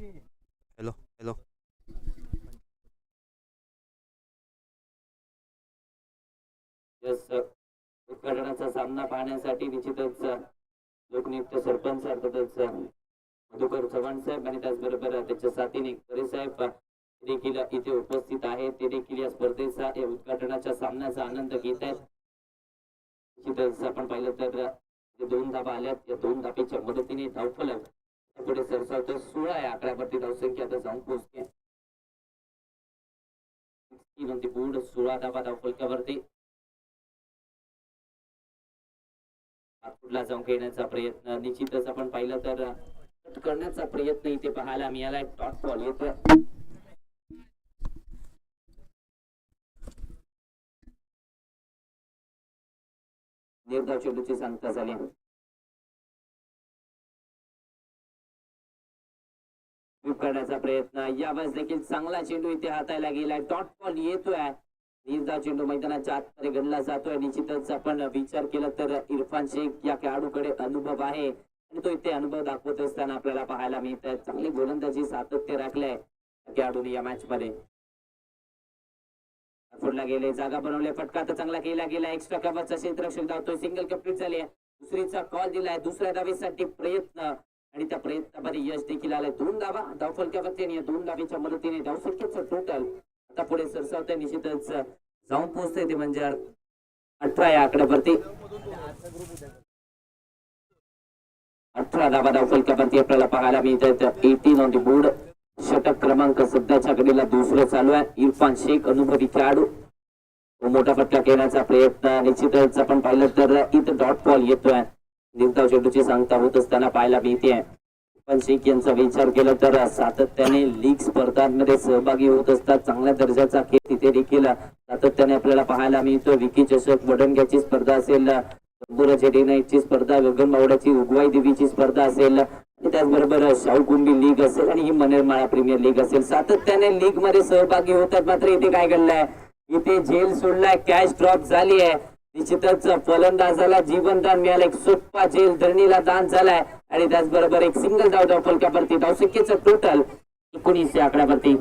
Hello hello. उद्घाटनाचा सामना पाहण्यासाठी निश्चितच लोकनियुक्त सरपंच अर्थातच मधुकर चव्हाण साहेब आणि त्याचबरोबर त्याच्या साथीने खरे साहेब देखील इथे उपस्थित आहेत. ते देखील या स्पर्धेचा या उद्घाटनाच्या सामन्याचा आनंद घेत आहेत. निश्चितच आपण पाहिलं तर दोन धाबा आल्यात. या दोन धाब्याच्या मदतीने धावफलक पुढे सरसावतो. 16 या आकड्यावरती धावसंख्या आता जाऊन पोहोचते. पुढे 16 धाबा धावफलकावरती पुढला जाऊन घेण्याचा प्रयत्न निश्चितच आपण पाहिलं तर करण्याचा प्रयत्न इथे पाहायला मिळाला. टॉप बॉल येतोय. निर्धाव चेंडूची सांगता झाली. करण्याचा प्रयत्न यावेळेस देखील चांगला चेंडू इथे हातायला गेलाय. डॉट बॉल येतोय. निर्धाव चेंडू मैदानाच्या आतमध्ये गणला जातोय. निश्चितच आपण विचार केला तर इरफान शेख या खेळाडूकडे अनुभव आहे आणि तो इथे अनुभव दाखवत असताना आपल्याला पाहायला मिळत आहे. चांगली गोलंदाजी सातत्य राखलंय खेळाडूने या मॅच मध्ये. फोडला गेले, जागा बनवले, फटका तर चांगला केला गेला. एक्स्ट्रा कव्हरचा क्षेत्ररक्षक धावतोय. सिंगल कंप्लीट झाली आहे. दुसरीचा कॉल दिलाय. दुसऱ्या धावेसाठी प्रयत्न आणि त्या प्रयत्नामध्ये यश देखील आलंय. 2 धावा धावफलकावरती आणि 2 धावेच्या मदतीने धावसंख्येचं टोटल आता पुढे सरसावतंय. निश्चितच जाऊन पोहोचतंय ते म्हणजे 18 या आकड्यावरती. 18 धावा धावफलकावरती आपल्याला पाहायला मिळतात. 18 ऑन द बोर्ड. षटक क्रमांक सध्याच्या घडीला दुसरं चालू आहे. इरफान शेख अनुभवी खेळाडू मोठा फटका घेण्याचा प्रयत्न. निश्चितच आपण पाहिलं तर इथं डॉट बॉल येतोय. निर्धाव चेंडूची सांगता होत असताना पाहायला मिळते. पण शेख यांचा विचार केला तर सातत्याने लीग स्पर्धांमध्ये सहभागी होत असतात. चांगल्या दर्जाचा खेळ तिथे देखील सातत्याने आपल्याला पाहायला मिळतो. विकी चषक, वडंग्याची स्पर्धा असेल, डे नाईटची स्पर्धा, गगनबावड्याची उगवाई देवीची स्पर्धा असेल आणि त्याचबरोबर शाहूकुंभी लीग असेल आणि ही मनेरमाळा प्रीमियर लीग असेल. सातत्याने लीग मध्ये सहभागी होतात. मात्र इथे काय घडलंय, इथे झेल सोडलाय, कॅश ड्रॉप झाली आहे. निश्चितच फलंदाजाला जीवनदान मिळालं. एक सोप्पा झेल धरणीला दान झालाय आणि त्याचबरोबर एक सिंगल धाव धावफलकावरती. धावसंख्येचं टोटल 19 या आकड्यावरती.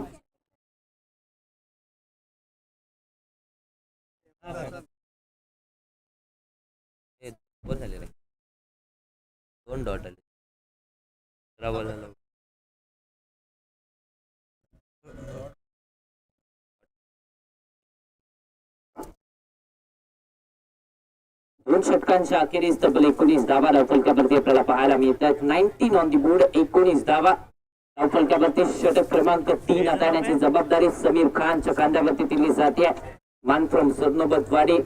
बॉल झाले रे, 2 डॉट आले. 13 बॉल झाला. दोन षटकांच्या अखेरीस तब्बल 19 धावा धावफलकावरती आपल्याला पाहायला मिळतात. 19 ऑन दी बोर्ड. 19 धावा धावफलकावरती. षटक क्रमांक 3 हाताळण्याची जबाबदारी समीर खानच्या खांद्यावरती दिली जाते. मान फ्रॉम सदनोबतवाडी.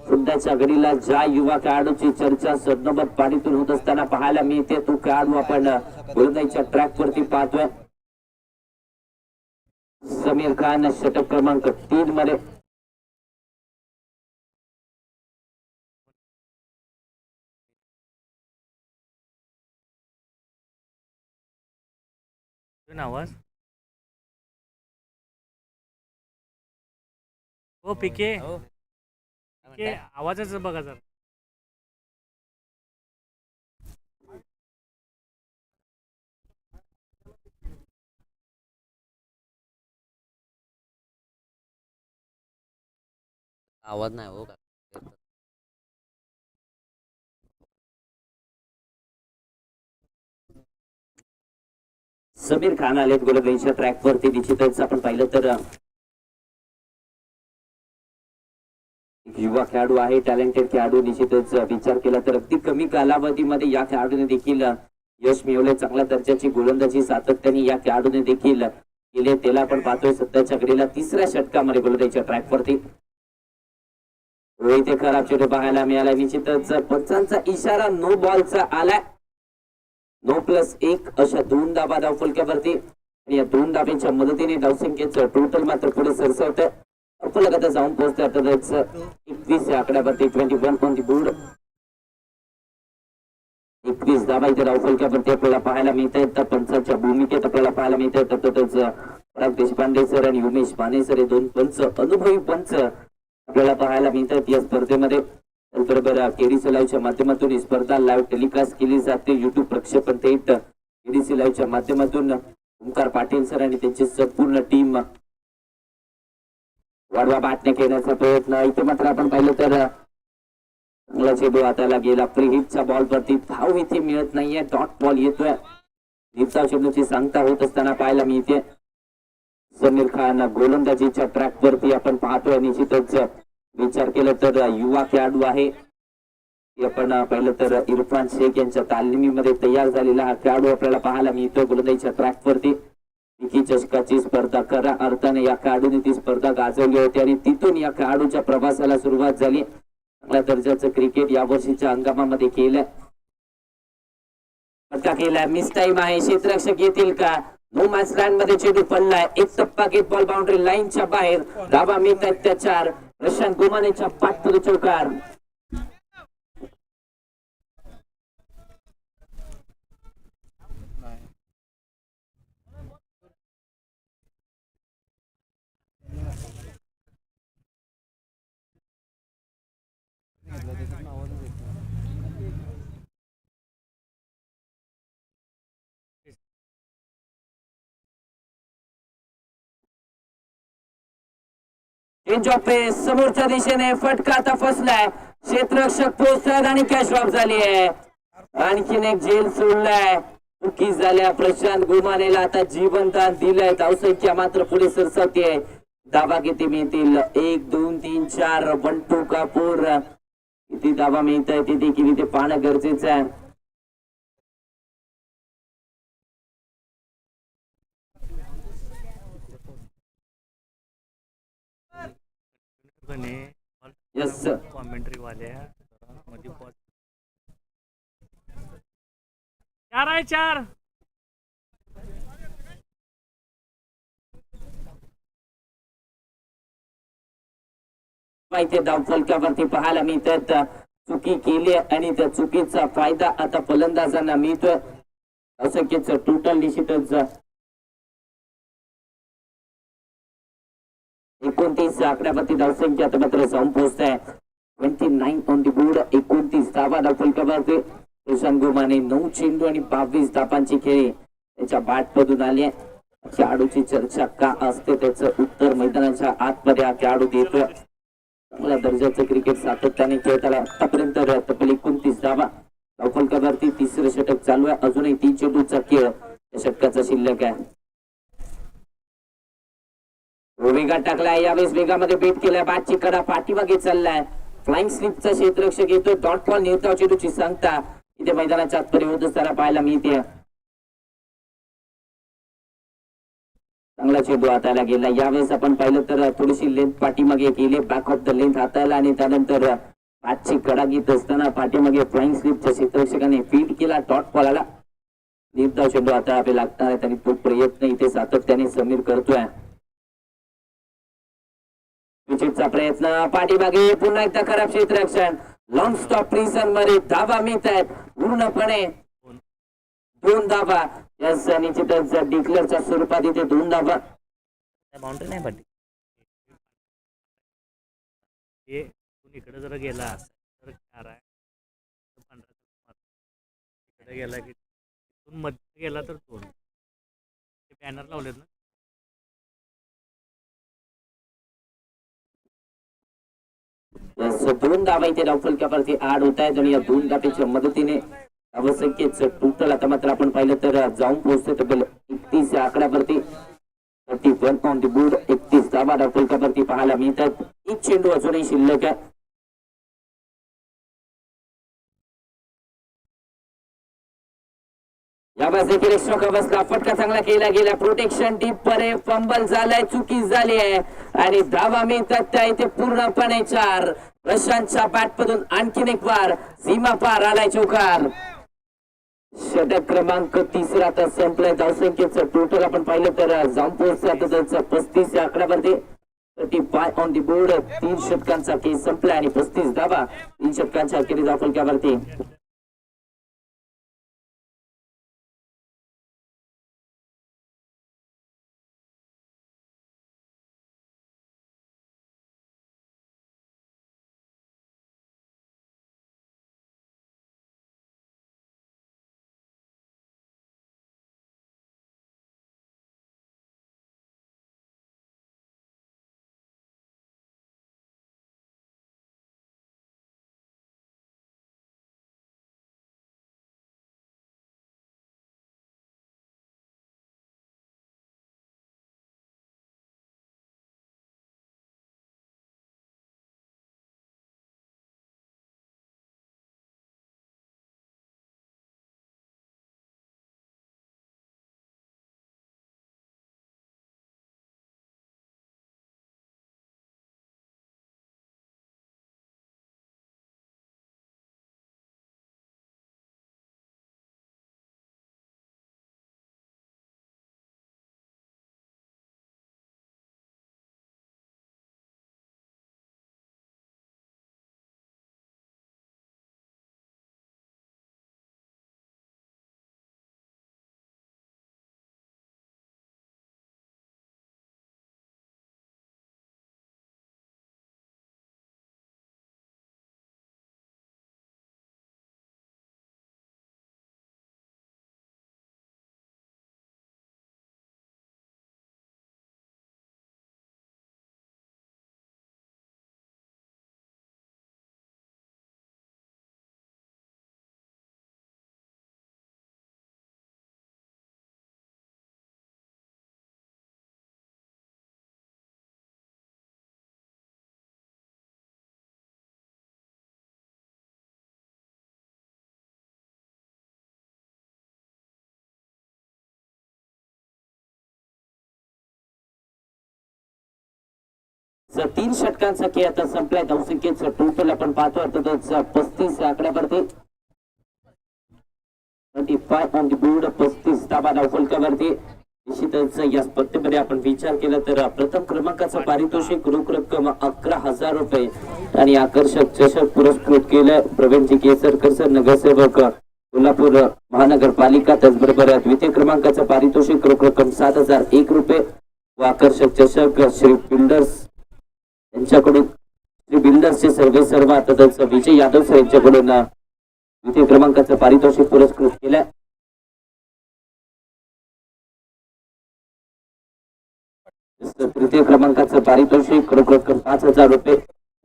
सध्याच्या घडीला ज्या युवा खेळाडूची चर्चा सदनोबतवाडीतून होत असताना पाहायला मिळते तो खेळाडू आपण गोलंदाजीच्या ट्रॅक वरती पाहतोय. समीर खान षटक क्रमांक 3 मध्ये. आवाज हो पिके हो पिके आवाजच बघा जर. आवाज नाही हो का. समीर खान आलेत गोलंदाजीच्या ट्रॅक वरती. निश्चितच आपण पाहिलं तर युवा खेळाडू आहे, टॅलेंटेड खेळाडू. निश्चितच विचार केला तर अगदी कमी कालावधीमध्ये या खेळाडूने देखील यश मिळवले. चांगल्या दर्जाची गोलंदाजी सातत्याने या खेळाडूने देखील केले. त्याला आपण पाहतोय सध्याच्या घडीला 3ऱ्या षटकामध्ये गोलंदाजीच्या ट्रॅक वरती. इथे खराब चेंडू पाहायला मिळाला. निश्चितच पंचांचा इशारा नो बॉलचा आलाय. 9+1 अशा 2 धावा धावफलकावरती आणि या 2 धाब्यांच्या मदतीने धावसंख्येचं टोटल मात्र पुढे सरसावतंय. फलकात जाऊन पोहोचतोय. आता 21 या आकड्यावरती. 21 ऑन दी बोर्ड. 21 धावा इथे धावफलकावरती आपल्याला पाहायला मिळत आहेत. तर पंचांच्या भूमिकेत आपल्याला पाहायला मिळत आहेत. तसंच पराग देशपांडे सर आणि उमेश माने सर हे 2 पंच, अनुभवी पंच आपल्याला पाहायला मिळतात या स्पर्धेमध्ये. त्याचबरोबर केडीसी लाईव्हच्या माध्यमातून ही स्पर्धा लाईव्ह टेलिकास्ट केली जाते. युट्यूब प्रक्षेपण थेट केडीसी लाईव्हच्या माध्यमातून ओंकार पाटील सर आणि त्यांची संपूर्ण टीम वाढवा बाटणे खेळण्याचा प्रयत्न. इथे मात्र आपण पाहिलं तर चांगला चेंडू हाताला गेला. प्रीहिटच्या बॉल वरती धाव इथे मिळत नाहीये. डॉट बॉल येतोय. दिवसा चेंडूची सांगता होत असताना पाहायला मिळते. समीर खान गोलंदाजीच्या ट्रॅक वरती आपण पाहतोय. निश्चितच विचार केला तर युवा खेळाडू आहे. आपण पाहिलं तर इरफान शेख यांच्या तालमीमध्ये तयार झालेला हा खेळाडू आपल्याला पाहायला मिळतो. गोलंदाजीच्या ट्रॅक वरती विकी चषकाची स्पर्धा खऱ्या अर्थाने या खेळाडूने ती स्पर्धा गाजवली होती आणि तिथून या खेळाडूच्या प्रवासाला सुरुवात झाली. चांगल्या दर्जाचं क्रिकेट या वर्षीच्या हंगामामध्ये केलं. फटका केलाय. मिस टाइम आहे. क्षेत्ररक्षक येतील का? नो मॅच लँड मध्ये चेंडू पडलाय. एक टप्पा घेत बॉल बाउंड्री लाईनच्या बाहेर. धावा मिळत आहेत त्या 4. प्रशांत गुमानेच्या पाठपुढे चौकार. चेंज ऑफ पेस. समोरच्या दिशेने फटका आता फसलाय. क्षेत्ररक्षक पोहोचतात आणि कॅश ड्रॉप झाली आहे. आणखीन एक झेल सोडलाय. चुकी झाल्या. प्रशांत गुमानेला आता जीवनदान दिलंय. धावसंख्या मात्र पुढे सरसावतीये. धावा किती मिळतील? 1 2 3 4. बंटू कापूर किती धावा मिळत आहे ते देखील इथे पाहणं गरजेचं आहे. Yes, sir. कॉमेंट्री वाले मध्ये 4 आहे 4. माहिती धाव फलकावरती पाहायला मिळतात. चुकी केली आणि त्या चुकीचा फायदा आता फलंदाजांना मिळतोय. असंख्यच टोटल निश्चितच 29 आकड्यावरती धावसंख्या आता मात्र जाऊन पोहोचत आहे. 29 ऑन दी बोर्ड. 29 धावा धाव फलकावरती. प्रशांत गुमाने 9 चेंडू आणि 22 धावांची खेळी त्याच्या बॅट मधून आली. खेळाडूची चर्चा का असते त्याचं उत्तर मैदानाच्या आतमध्ये हा खेळाडू देतोय. चांगल्या दर्जाचं क्रिकेट सातत्याने खेळताना आतापर्यंत तब्बल 29 धावा धाव फलकावरती. 3रं षटक चालू आहे. अजूनही 3 चेंडूचा खेळ या षटकाचा शिल्लक आहे. वेगात टाकलाय. यावेळेस वेगामध्ये बेट केलाय. बॅटची कडा पाठीमागे चाललाय. फ्लाइंग स्लिपचा क्षेत्ररक्षक येतो. डॉट बॉल निर्धाव चेंडूची सांगता इथे मैदानाच्या आतमध्ये होत असताना पाहायला मिळते. चांगला चेंडू हाताला गेला. यावेळेस आपण पाहिलं तर थोडीशी लेंथ पाठीमागे केली. बॅक ऑफ द लेंथ हाताला आणि त्यानंतर बॅटची कडा घेत असताना पाठीमागे फ्लाइंग स्लिपच्या क्षेत्ररक्षकाने फीड केला. डॉट बॉल आला. निर्धाव चेंडू हाताळावे लागणार आहेत आणि तो प्रयत्न इथे सातत्याने समीर करतोय. विचितचा प्रयत्न पाठीमागे. पुन्हा एकदा खराब क्षेत्ररक्षण. लॉंग स्टॉप प्रिसन मध्ये धावा मिळत आहेत. पूर्णपणे 2 धावा. यस, निश्चितच डिक्लेअरच्या स्वरूपात इथे 2 धावा. बाउंड्री नाही पडली. हे इकडे जर गेला तर 4 आहे. 15 इकडे गेला की मध्ये गेला तर 2. बॅनर लावलेत ना. यस, 2 धावा इथे धाव फलकावरती ऍड होत आहेत आणि या 2 धावेच्या मदतीने धावसंख्येच टोटल आता मात्र आपण पाहिलं तर जाऊन पोहोचतोय तब्बल 31 या आकड्यावरती. 31 ऑन दी बोर्ड. 31 धावा धाव फलकावरती पाहायला मिळतात. 1 चेंडू अजूनही शिल्लक आहे. यावेळेस देखील एक्स्ट्रा कव्हर्सला फटका चांगला केला गेला. प्रोटेक्शन डीप परे फंबल झालाय. चुकी झाली आहे आणि धावा मिळतात त्या इथे पूर्णपणे 4. प्रशांतच्या बॅटमधून आणखीन एक वार. सीमा पार आलाय चौकार. षटक क्रमांक 3 आता संपलाय. धावसंख्येचं टोटल आपण पाहिलं तर जाऊन पोहोचतोय आता त्यांचा 35 या आकड्यावरती. 35 ऑन दी बोर्ड. 3 षटकांचा खेळ संपलाय आणि 35 धावा 3 षटकांच्या अखेरीस धाव फलकावरती. तीन षटकांचा खेळ आता संपलाय. धावसंख्येचं टोटल आपण पाहतो अर्थातच 35 आकड्यावरती 25 ऑन द बोर्ड. 35 धावा धावफलकावरती. निश्चितच या स्पर्धेमध्ये आपण विचार केला तर प्रथम क्रमांकाचं पारितोषिक रोख रक्कम 11,000 रुपये आणि आकर्षक चषक पुरस्कृत केलं प्रवीणजी केसरकर सर, नगरसेवक कोल्हापूर महानगरपालिका. त्याचबरोबर द्वितीय क्रमांकाचं पारितोषिक रोख रक्कम 7,001 रुपये व आकर्षक चषक श्री बिल्डर्स यांच्याकडून, श्री बिल्डर्सचे सर्वे सर्व अर्थातच विजय यादव सर यांच्याकडून द्वितीय क्रमांकाचं पारितोषिक पुरस्कृत केलं. तृतीय क्रमांकाचं पारितोषिक रोख रक्कम 5,000 रुपये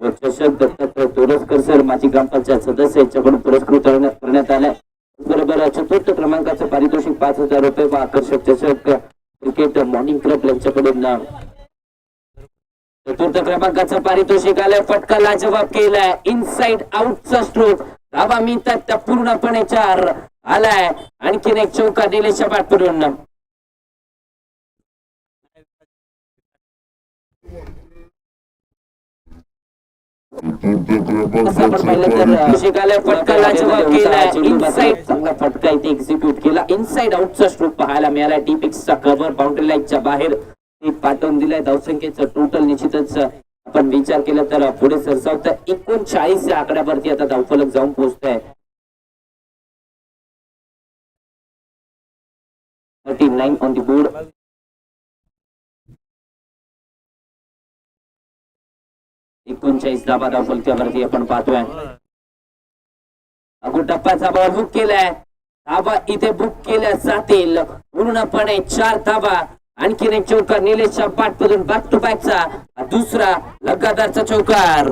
व चषक दत्तात्रय तोरसकर सर माजी ग्रामपंचायत सदस्य यांच्याकडून पुरस्कृत करण्यात आलाय. बरोबर चतुर्थ क्रमांकाचं पारितोषिक 5,000 रुपये व आकर्षक चषक क्रिकेट मॉर्निंग क्लब यांच्याकडून चतुर्थ क्रमांकाचं पारितोषिक आलंय. फटका लाजवाब केलाय. इनसाइड आउटचा स्ट्रोक. धावा मिळतात त्या पूर्णपणे 4 आलाय. आणखीन एक चौका निलेशच्या पाठपुढून. चांगला फटका इथे एक्झिक्यूट केला. इनसाइड आउटचा स्ट्रोक पाहायला मिळाला. टीपिक्सचा कव्हर बाउंड्री लाईनच्या बाहेर पाठवून दिलाय. धावसंख्येचं टोटल निश्चितच आपण विचार केला तर पुढे सरसावतं 39 या आकड्यावरती आता धावफलक जाऊन पोहोचत आहे. 39 ऑन द बोर्ड. धावा धावफलकावरती आपण पाहतोय. अगो टप्प्याचा बॉल बुक केलाय. धावा इथे बुक केल्या जातील पूर्णपणे 4 धावा. आणखीन एक चौकार निलेशच्या पाठमधून बॅक टू बॅकचा दुसरा लगातारचा चौकार.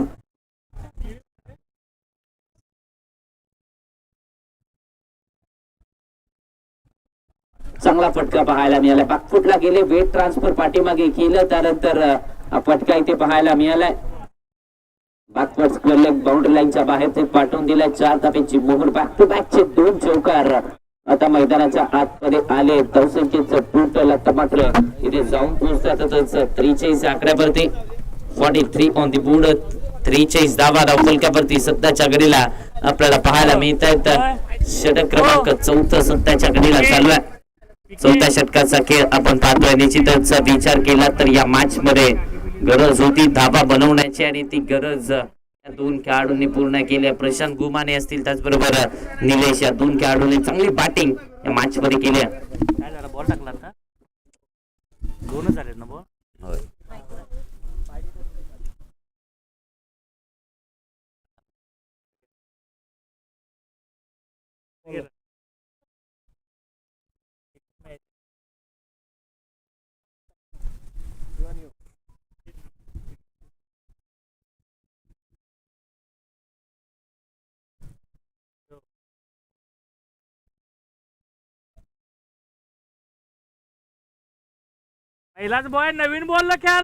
चांगला फटका पाहायला मिळाला. बॅकफुटला गेले. वेट ट्रान्सफर पाठीमागे केलं त्यानंतर फटका इथे पाहायला मिळालाय. बॅकवर्ड स्क्वेअर लेग बाउंड्री लाईनच्या बाहेर ते पाठवून दिलाय. 4 धाब्याची मोहर. बॅक टू बॅकचे 2 चौकार आता मैदानाच्या आतमध्ये आले. धावसंख्येचं टोटल आता मात्र इथे जाऊन पोहोचतातच 43 आकड्यावरती. 43 ऑन द बोर्ड. 43 धावा धावफलकावरती सध्याच्या घडीला आपल्याला पाहायला मिळत आहेत. षटक क्रमांक 4 सध्याच्या घडीला चालू आहे. 4थ्या षटकाचा खेळ आपण पाहतोय. निश्चितच विचार केला तर या मॅच मध्ये गरज होती धाबा बनवण्याची आणि ती गरज या 2 खेळाडूंनी पूर्ण केली. प्रशांत गुमाने असतील त्याचबरोबर निलेश या 2 खेळाडूंनी चांगली बॅटिंग या मॅच मध्ये केली. काय झालं? बॉल टाकला आता 2च झालेत ना बॉल. पहिलाच बॉय नवीन बॉलला खेळ.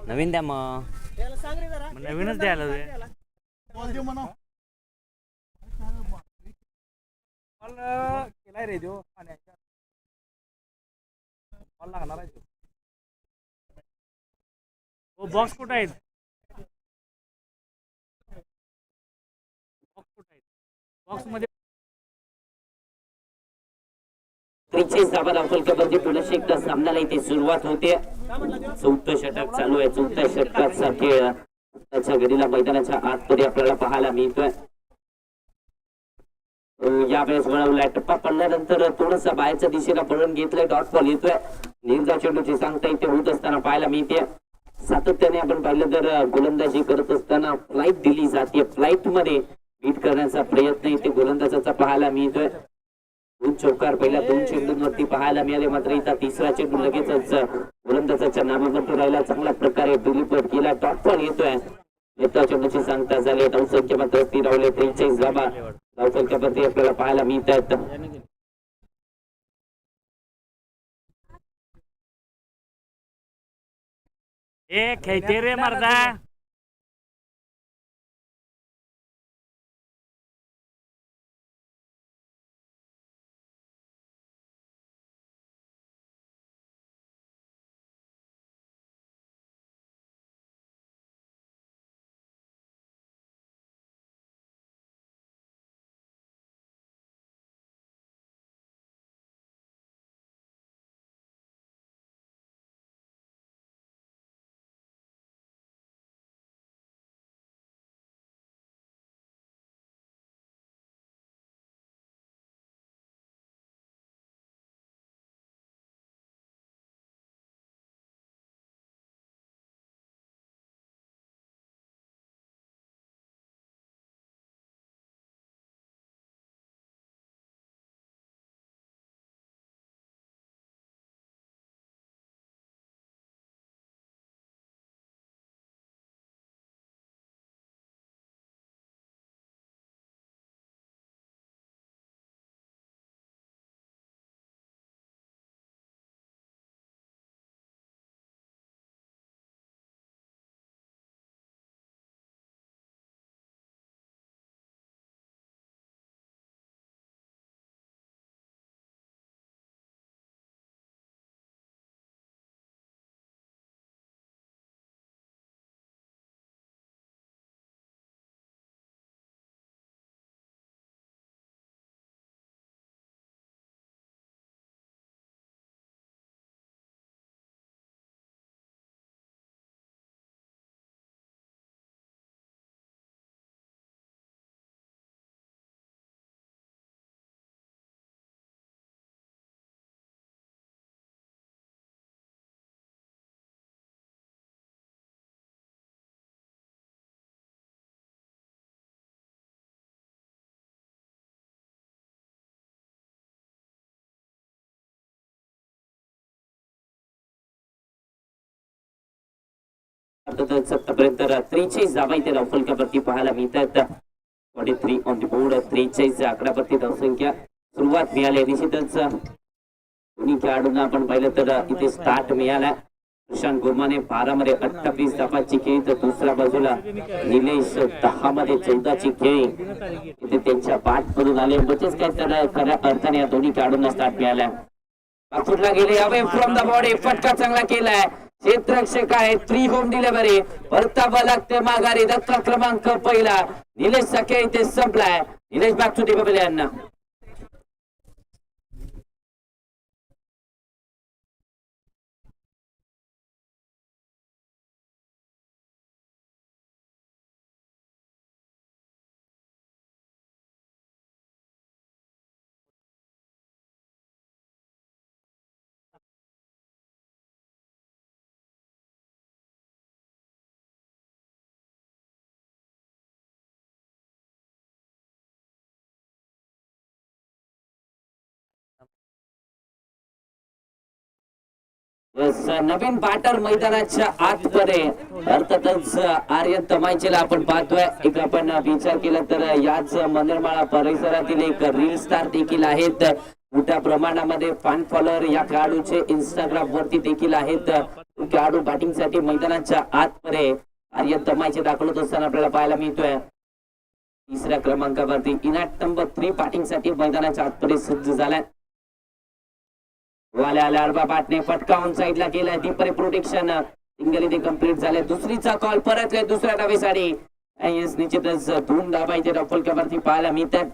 नवीन द्या मग. नवीनच द्यायला केलाय रे जो. बॉल लागणार आहे. हो बॉक्स कुठं आहेत? बॉक्स कुठं आहेत? बॉक्स मध्ये 43 धावा धावफलकावरती पुन्हा एकदा सामन्याला इथे सुरुवात होते. चौथं षटक चालू आहे. चौथ्या षटकाचा खेळ त्याच्या घडीला मैदानाच्या आतमध्ये आपल्याला पाहायला मिळतोय. यावेळेस वळवलाय, टप्पा पडल्यानंतर थोडंसं बाहेरच्या दिशेला पळून घेतलंय. डॉट बॉल येतोय. निर्जा चेंडूची सांगता इथे होत असताना पाहायला मिळते. सातत्याने आपण पाहिलं तर गोलंदाजी करत असताना फ्लाईट दिली जाते. फ्लाईट मध्ये बीट करण्याचा प्रयत्न इथे गोलंदाजाचा पाहायला मिळतोय. 2 चौकार पहिल्या 2 चेंडूंवरती पाहायला मिळाले. मात्र इथं तिसरा चेंडू लगेचच गोलंदाजाच्या नामावरती राहिला. चांगल्या प्रकारे डिलिव्हर केला. डॉट बॉल येतोय. येत्या चेंडूची सांगता झाली. धावसंख्या मात्र स्थिरावले. 43 धावा धावसंख्यावरती आपल्याला पाहायला मिळत आहेत. ए खेळते रे मर्दा. आतापर्यंत 43 धावा इथे धावफलकावरती पाहायला मिळतात. 43 ऑन द बोर्ड. 43 आकड्यावरती धावसंख्या सुरुवात मिळाली. निश्चितच दोन्ही खेळाडूंना आपण पाहिलं तर इथे स्टार्ट मिळाला. प्रशांत गुरमाने 12 मध्ये 28 धावांची खेळी, तर दुसऱ्या बाजूला निलेश 10 मध्ये 14 ची खेळी इथे त्यांच्या पाठ मधून आले. बरेच काय त्याला खऱ्या अर्थाने या दोन्ही खेळाडूंना स्टार्ट मिळाला. बाजूला गेले अवे फ्रॉम द बॉडी. फटका चांगला केलाय. क्षेत्ररक्षक आहे. 3 होम डिलिव्हरी. परतावा लागते माघारी. धक्का क्रमांक पहिला. निलेश सखे इथे संपलाय. Nilesh back to the pavilion. नवीन बॅटर मैदानाच्या आतमध्ये अर्थातच आर्यन तमायचेला आपण पाहतोय. एक आपण विचार केला तर याच मनरमाळा परिसरातील एक रील स्टार देखील आहेत. मोठ्या प्रमाणामध्ये फॅन फॉलोअर या खेळाडूचे इंस्टाग्राम वरती देखील आहेत. खेळाडू बॅटिंग साठी मैदानाच्या आतमध्ये आर्यन तमायचे दाखवत असताना आपल्याला पाहायला मिळतोय. तिसऱ्या क्रमांकावरती इनॅट नंबर 3 बॅटिंग साठी मैदानाच्या आतमध्ये सज्ज झालाय. वाल्या आडवा बॅटने फटकावून साईडला केलाय. डीपर प्रोटेक्शन सिंगल इथे कंप्लीट झाले. दुसरीचा कॉल परत दुसऱ्या डावीसाठी. निश्चितच धूम धाबा इथे डॉफलक्यावरती पाहायला मिळतात.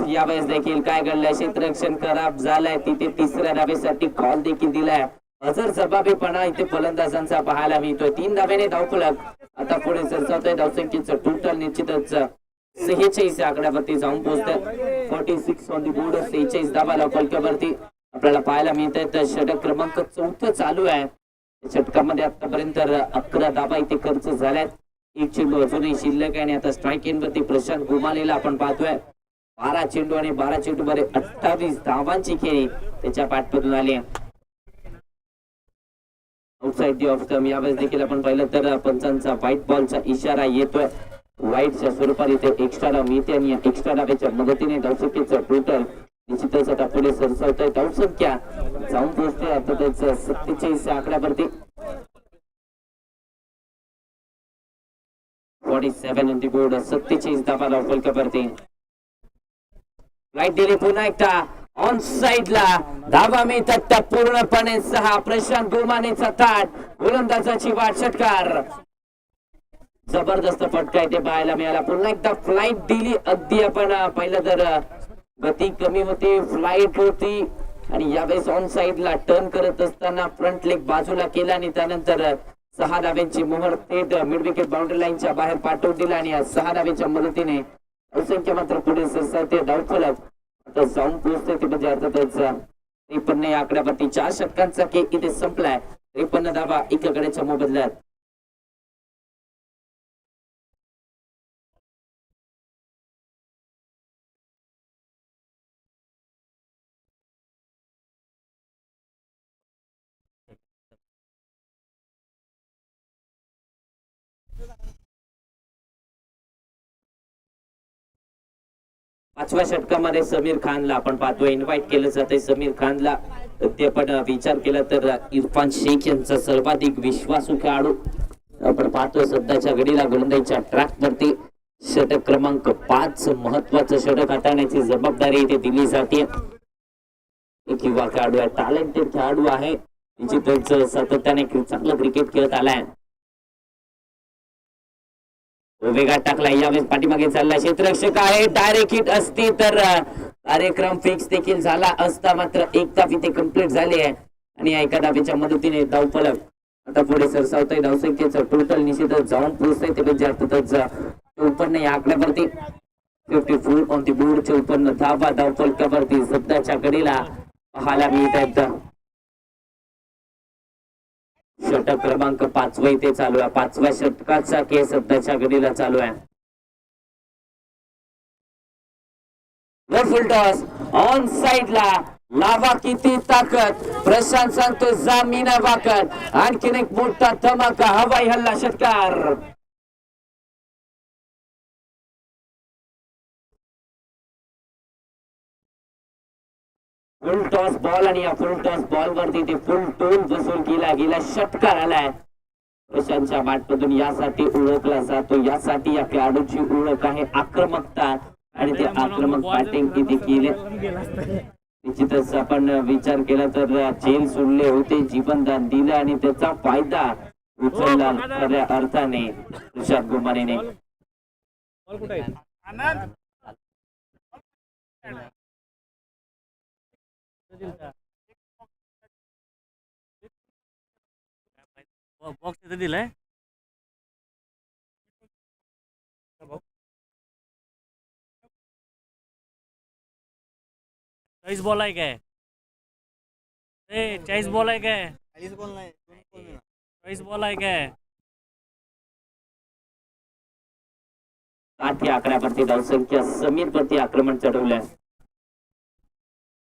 यावेळेस देखील काय घडलंय, क्षेत्ररक्षण खराब झालंय. तिथे तिसऱ्या धावेसाठी कॉल देखील दिलाय. हजर जबाबीपणा इथे फलंदाजांचा पाहायला मिळतोय. 3 धावेने धावफलक आता पुढे सरसावतोय. धावसंख्येचं टोटल निश्चितच 46 आकड्यावरती जाऊन पोहोचतंय. 46 ऑन दी बोर्ड. 46 धावा धावफलकावरती आपल्याला पाहायला मिळतंय. तर षटक क्रमांक 4 चालू आहे. षटकामध्ये आतापर्यंत 11 धावा इथे खर्च झाल्यात. एक चेंडू अजूनही शिल्लक आहे आणि आता स्ट्राईक एंड वरती प्रशांत गुमालेला आपण पाहतोय. 12 चेंडू आणि 12 चेंडू मध्ये 28 धावांची खेळी त्याच्या पाठमधून आली. Outside off stump. यावेळेस देखील आपण पाहिलं तर पंचांचा व्हाईट बॉलचा इशारा येतोय. व्हाईटच्या स्वरूपात इथे एक्स्ट्रा डाव मिळते आणि एक्स्ट्रा डाव्याच्या मदतीने धावसंख्येचं टोटल निश्चितच आता पुढे सरसावतोय. धावसंख्या जाऊन पोहोचते आता त्याचं 47 आकड्यावरती. 47 ऑन दी बोर्ड. 47 धावा धावफलकावरती. राईट दिली पुन्हा एकदा ऑन साइडला. धावा मिळतात त्या पूर्णपणे 6. प्रशांत गोमानेचा ताट. गोलंदाजाची वाट. षटकार. जबरदस्त फटका इथे पाहायला मिळाला. पुन्हा एकदा फ्लाईट दिली. अगदी आपण पाहिलं तर गती कमी होती, फ्लाईट होती आणि यावेळेस ऑन साइडला टर्न करत असताना फ्रंट लेग बाजूला केला आणि त्यानंतर 6 धाव्यांची मोहर थेट मिड विकेट बाउंड्री लाईनच्या बाहेर पाठवून दिला आणि 6 धाव्यांच्या मदतीने असंख्य मात्र पुढे सरसावते. धावफलक आता जाऊन पोहोचते ते म्हणजे अर्थातच 53 या आकड्यावरती. 4 षटकांचा केक इथे संपलाय. 53 धावा एकाकडेच्या मोबदल्यात. पाचव्या षटकामध्ये समीर खानला आपण पाहतोय इन्व्हाइट केलं जाते. समीर खानला ते आपण विचार केला तर इरफान शेख यांचा सर्वाधिक विश्वासू खेळाडू आपण पाहतोय. सध्याच्या घडीला गोलंदाजीच्या ट्रॅक वरती षटक क्रमांक 5 महत्वाचं षटक हाताळण्याची जबाबदारी इथे दिली जाते. एक युवा खेळाडू आहे, टॅलेंटेड खेळाडू आहे. निश्चितच सातत्याने चांगलं क्रिकेट खेळत आलाय. वेगात टाकलाय. यावेळेस पाठीमागे चाललाय. क्षेत्ररक्षक आहे. डायरेक्ट हिट असती तर कार्यक्रम फिक्स देखील झाला असता. मात्र एक धाव इथे कंप्लीट झाली आहे आणि एका धावेच्या मदतीने धावफलक आता पुढे सरसावतोय. धावसंख्येचं टोटल निश्चितच जाऊन पोहोचतंय ते म्हणजे अर्थातच 54 या आकड्यावरती. 54 ऑन दी बोर्ड. 54 धावा धावफलकावरती सध्याच्या घडीला पाहायला मिळत आहेत. षटक क्रमांक 5 इथे चालू आहे. 5व्या षटकाचा खेळ सध्याच्या घडीला चालू आहे. फुल टॉस ऑन साइडला. लावा किती ताकद. प्रशांत सांगतो जामीना वाकड. आणखीन एक मोठा धमाका. हवाई हल्ला. षटकार. फुल टॉस बॉल आणि या फुल टॉस बॉल वरती ते फुल टोल वसूल केला गेला. षटकार आलाय. प्रशांतच्या बॅटमधून यासाठी ओळखला जातो. यासाठी या खेळाडूची ओळख आहे आक्रमकता आणि ते आक्रमक बॅटिंग इथे केले. निश्चितच आपण विचार केला तर जेल सोडले होते, जीवनदान दिलं आणि त्याचा फायदा उचलला खऱ्या अर्थाने प्रशांत गोमानेने. बॉक्स इथे दिलाय. चाळीस बॉल आहे काय? 40 बॉल आहे काय? 40 बॉल नाही, 40 बॉल आहे काय? 8 या आकड्यावरती धावसंख्या. समीर वरती आक्रमण चढवलंय.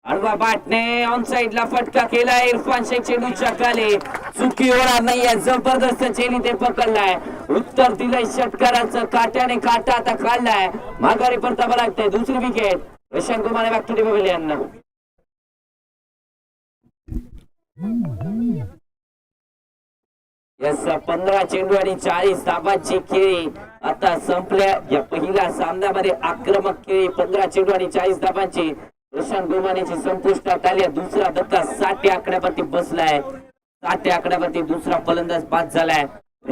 अडवा बॅटने ऑन साइडला फटका केलाय. इरफान शेख चेंडूच्या खाली. चुकी होणार नाहीये. जबरदस्त चेंडू ते पकडलाय. उत्तर दिलंय षटकाराचं. काट्याने काटा आता काढलाय. माघारी परतावं लागतंय. दुसरी wicket. Prashant Gomane back to the pavilion. Yes 15 चेंडू आणि 40 धावांची खेळी आता संपल्या. या पहिल्या सामन्यामध्ये आक्रमक खेळी 15 चेंडू आणि 40 धावांची प्रशांत गोमानेची संपुष्टात आली. दुसरा धक्का 60 आकड्यावरती बसलाय. 7 आकड्यावरती दुसरा फलंदाज बाद झालाय.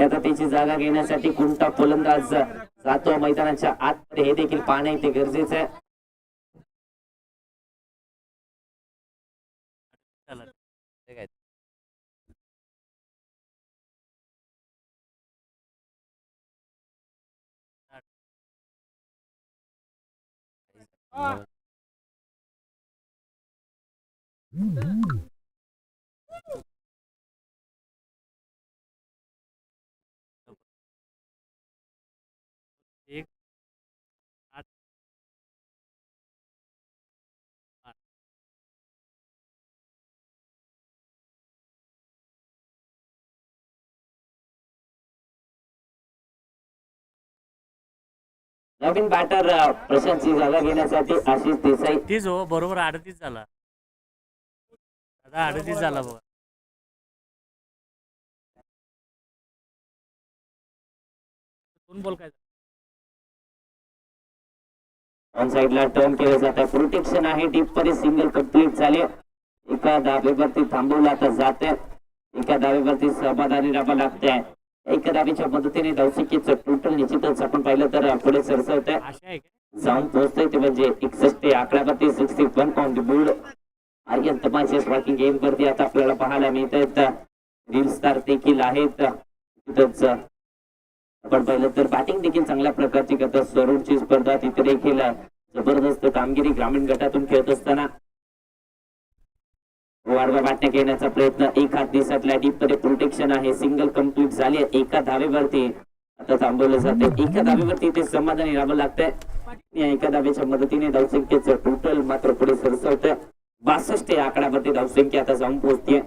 आता त्याची जागा घेण्यासाठी कोणता फलंदाज जातो मैदानाच्या आतमध्ये हे देखील पाहणे इथे गरजेचं आहे. चला ते काय एक आठ नवीन बॅटर प्रशांतची जागा घेण्यासाठी आशिष देसाई. तीच हो बरोबर 38 झाला. आता 38 झाला बघा. दोन बॉल काय ऑन साइडला टर्न केलं जात आहे. प्रोटेक्शन आहे डीप मध्ये. सिंगल कंप्लीट झाले. एका धावेवरती थांबवला आता जाते. एका धावेवरती समाधानी राहावं लागतंय. एका धावेच्या मदतीने धावसंख्येचं टोटल निश्चितच आपण पाहिलं तर पुढे सरसवत आहे. आशा आहे का जाऊन पोहोचतंय ते म्हणजे 61 आकड्यावरती 61 ऑन द बोर्ड. आर्यन तमाशे स्ट्रायकिंग गेम वरती आता आपल्याला पाहायला मिळत आहेत. रील स्टार देखील आहेत तिथंच. आपण पाहिलं तर बॅटिंग देखील चांगल्या प्रकारची करतात. स्वरूपची स्पर्धा तिथे देखील जबरदस्त कामगिरी ग्रामीण गटातून खेळत असताना वाढवा बाटण्यात येण्याचा प्रयत्न. एक हात दिसतला डीप मध्ये प्रोटेक्शन आहे. सिंगल कंप्लीट झाली. एका धावेवरती आता थांबवलं जाते. एका धावेवरती ते समाधानी राहावं लागतंय. एका धावेच्या मदतीने धावसंख्येचं टोटल मात्र पुढे सरसवतंय. 62 आकड्यावरती धावसंख्या आता जाऊन पोहोचते.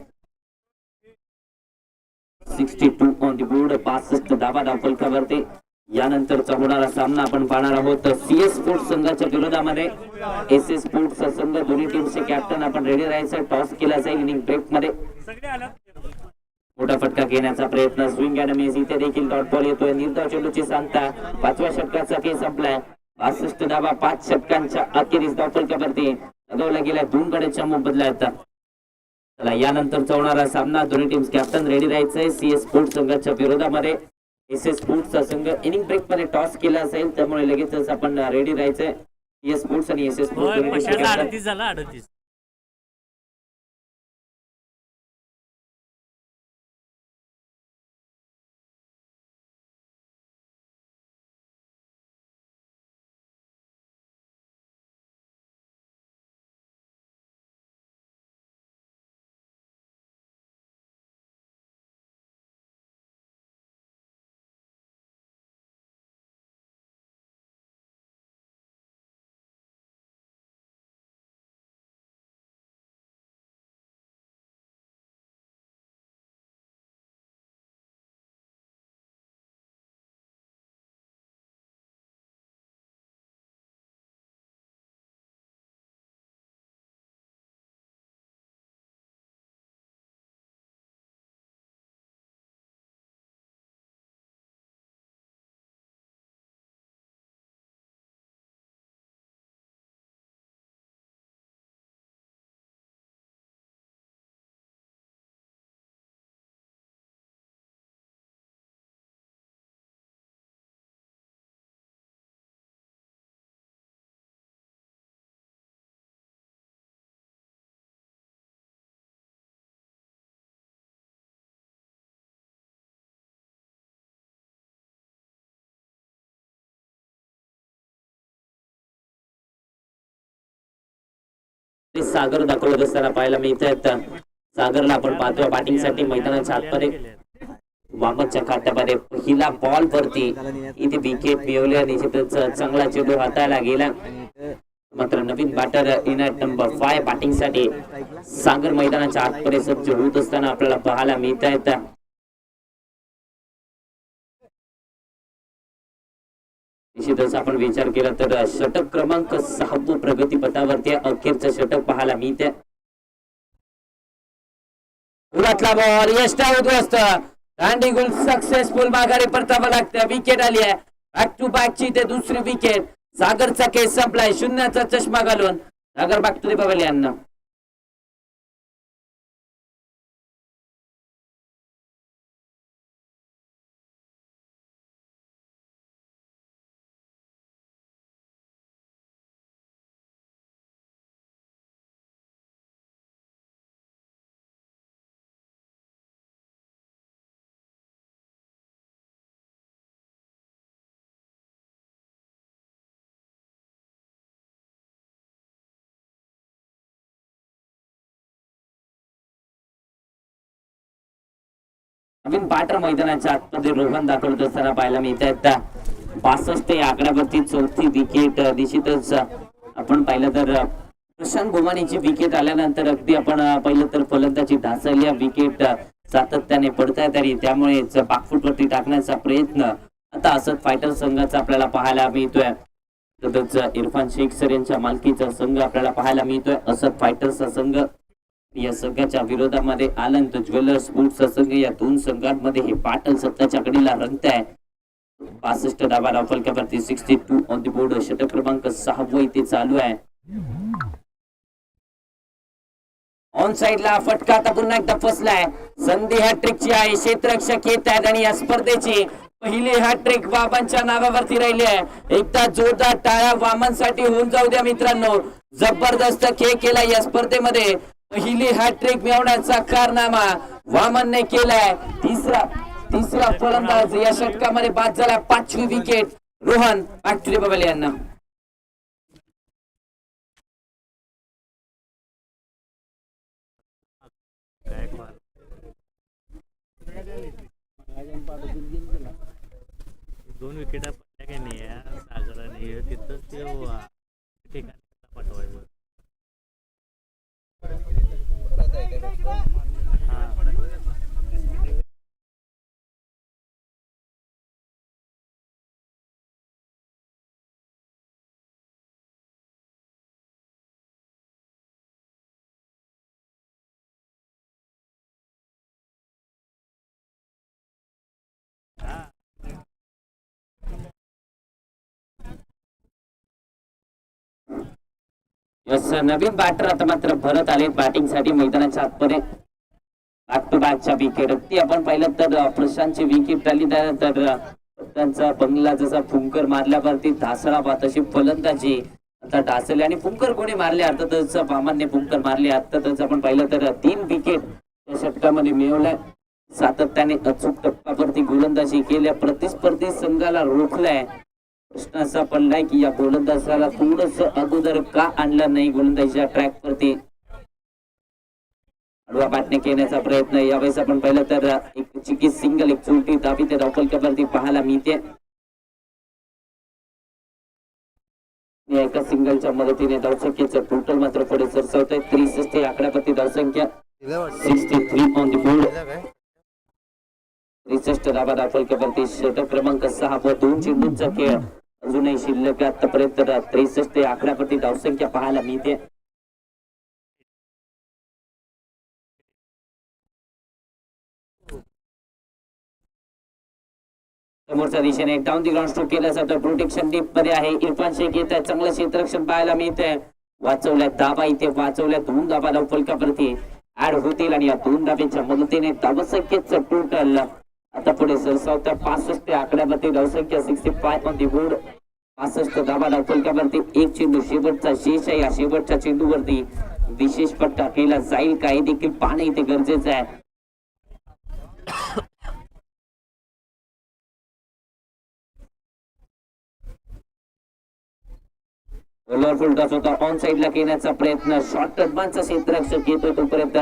62 ऑन द बोर्ड. 65 धावा धावफलकावरती. यानंतरचा होणारा सामना आपण पाहणार आहोत CS स्पोर्ट्स संघाच्या विरोधामध्ये SS स्पोर्ट्स संघ. दोन्ही टीमचे कॅप्टन आपण रेडी राहायचं. टॉस केला जाईल इनिंग ब्रेक मध्ये. मोठा फटका घेण्याचा प्रयत्न. Swing and miss. इथे देखील डॉट बॉल येतोय. निर्धाव चेंडूची सांगता. 5व्या षटकाचा खेळ संपलाय. 62 धावा 5 षटकांच्या अखेरीस धावफलकावरती लगावला गेल्या 2 गड्याच्या मोबदल्यात. चला यानंतरचा होणारा सामना. दोन्ही टीम्स कॅप्टन रेडी राहायचंय. CS स्पोर्ट्स संघाच्या विरोधामध्ये SS स्पोर्ट्सचा संघ. इनिंग ब्रेक मध्ये टॉस केला असेल त्यामुळे लगेचच आपण रेडी राहायचंय. CS स्पोर्ट्स आणि SS स्पोर्ट्स दोन्ही टीमचे पशाला कॅप्टन. 38 झाला. 38 सागर दाखवत असताना पाहायला मिळत आहेत. सागरला आपण पाहतोय बॅटिंगसाठी मैदानाच्या आतमध्ये. वामच्या खात्यामध्ये पहिला बॉल वरती इथे विकेट मिळवल्या. निश्चितच चांगला चेंडू हाताळला गेला. मात्र नवीन batter in at number 5 batting साठी सागर मैदानाच्या आतमध्ये सज्ज होत असताना आपल्याला पाहायला मिळत आहेत. निश्चितच आपण विचार केला तर षटक क्रमांक 6 प्रगती पथावरती अखेरचं षटक पाहायला मिळते. पुरातला बॉल यष्टा उद्ध्वस्त. दांडी गुल सक्सेसफुल माघारी परतावं लागतं. विकेट आली आहे. बॅक टू बॅक ची ते दुसरी विकेट. सागरचा केस संपलाय. 0चा चष्मा घालून सागर बॅक टू द पवेलियन. नवीन पाटर मैदानाच्या आतमध्ये रोहन दाखवत असताना पाहायला मिळत आहेत. 62 या आकड्यावरती चौथी विकेट निश्चितच आपण पाहिलं तर प्रशांत गोमानीची विकेट आल्यानंतर अगदी आपण पाहिलं तर फलंदाजी ढासळल्या विकेट सातत्याने पडतायत आणि त्यामुळेच बाकफुटवरती टाकण्याचा प्रयत्न आता असत फायटर संघाचा आपल्याला पाहायला मिळतोय. तसंच इरफान शेख सर यांच्या मालकीचा संघ आपल्याला पाहायला मिळतोय. असत फायटर्सचा संघ या संघाच्या विरोधामध्ये आनंद ज्वेलर्स स्पोर्ट्सचा संघ, या दोन संघांमध्ये हे पाटल सत्ताच्या कडीला रंगताय. 62 धावा फलकावरती 62 ऑन द बोर्ड. षटक क्रमांक 6 इथे चालू आहे. ऑन साइडला फटका आता पुन्हा एकदा फसलाय. संधी हॅट्रिकची आहे. क्षेत्ररक्षक येत आहेत आणि या स्पर्धेची पहिली हॅट्रिक वामनच्या नावावरती राहिली आहे. एकदा जोरदार टाळ्या वामनसाठी होऊन जाऊ द्या मित्रांनो. जबरदस्त खेळ केला या स्पर्धेमध्ये. पहिली हॅट्रिक मिळवण्याचा कारनामा वामनने केलाय. तिसरा फलंदाज या षटकामध्ये बाद झाला. 5वी विकेट रोहन ऍक्च्युली बबल यांना. दोन विकेट पडल्या काही नाही आहे सागराने तिथं ते ठिकाणी पाठवायचं. नवीन बॅटर आता मात्र भरत आले बॅटिंग साठी मैदानाच्या आतमध्ये. बॅक टू बॅकच्या विकेट अगदी आपण पाहिलं तर प्रशांतची विकेट आली त्यानंतर त्यांचा बंगला जसा फुंकर मारल्यावरती ढासळा तशी फलंदाजी आता ढासळली आणि फुंकर कोणी मारले अर्थातच वामनने फुंकर मारले. अर्थातच आपण पाहिलं तर 3 विकेट या षटकामध्ये मिळवल्या. सातत्याने अचूक टप्प्यावरती गोलंदाजी केल्या. प्रतिस्पर्धी संघाला रोखलाय. प्रश्न असा पडलाय की या गोलंदाजाला थोडस अगोदर का आणलं नाही गोलंदाजीच्या ट्रॅक वरती. आडवा बॅटने केल्याचा प्रयत्न. यावेळेस आपण पाहिलं तर एक चिकी सिंगल, एक छोटी दाबी त्या धावफलकावरती पाहायला मिळते. एका सिंगलच्या मदतीने धावसंख्येचं टोटल मात्र पुढे सरसावतंय. 63 आकड्यावरती धावसंख्या. 63 ऑन द बोर्ड. 63 धावा धावफलकावरती. षटक क्रमांक 6 व 2 चेंडूंचा खेळ अजूनही शिल्लक. आतापर्यंत 63 आकड्यावरती धावसंख्या पाहायला मिळते. समोरच्या दिशेने डाऊन दी ग्राउंड स्ट्रोक केला जातो. प्रोटेक्शन डीप मध्ये आहे. इरफान शेख येत आहे. चांगलं क्षेत्ररक्षण पाहायला मिळतंय. वाचवल्या धाबा इथे वाचवल्या. 2 धाबा धावफलकावरती ऍड होतील आणि या 2 धाब्यांच्या मदतीने धावसंख्येचं टोटल आता पुढे सरसावत्या 65 आकड्यावरती धावसंख्या. 65 ऑन दी बोर्ड. 65 धाबा धावफलकावरती. एक चेंडू शेवटचा शेष आहे. या शेवटच्या चेंडूवरती विशेष पट्टा केला जाईल का हे देखील पाहणे इथे गरजेचं आहे. फुलटॉस होता. ऑन साइडला केल्याचा प्रयत्न. शॉर्ट टर्मांचा क्षेत्ररक्षक येतो तोपर्यंत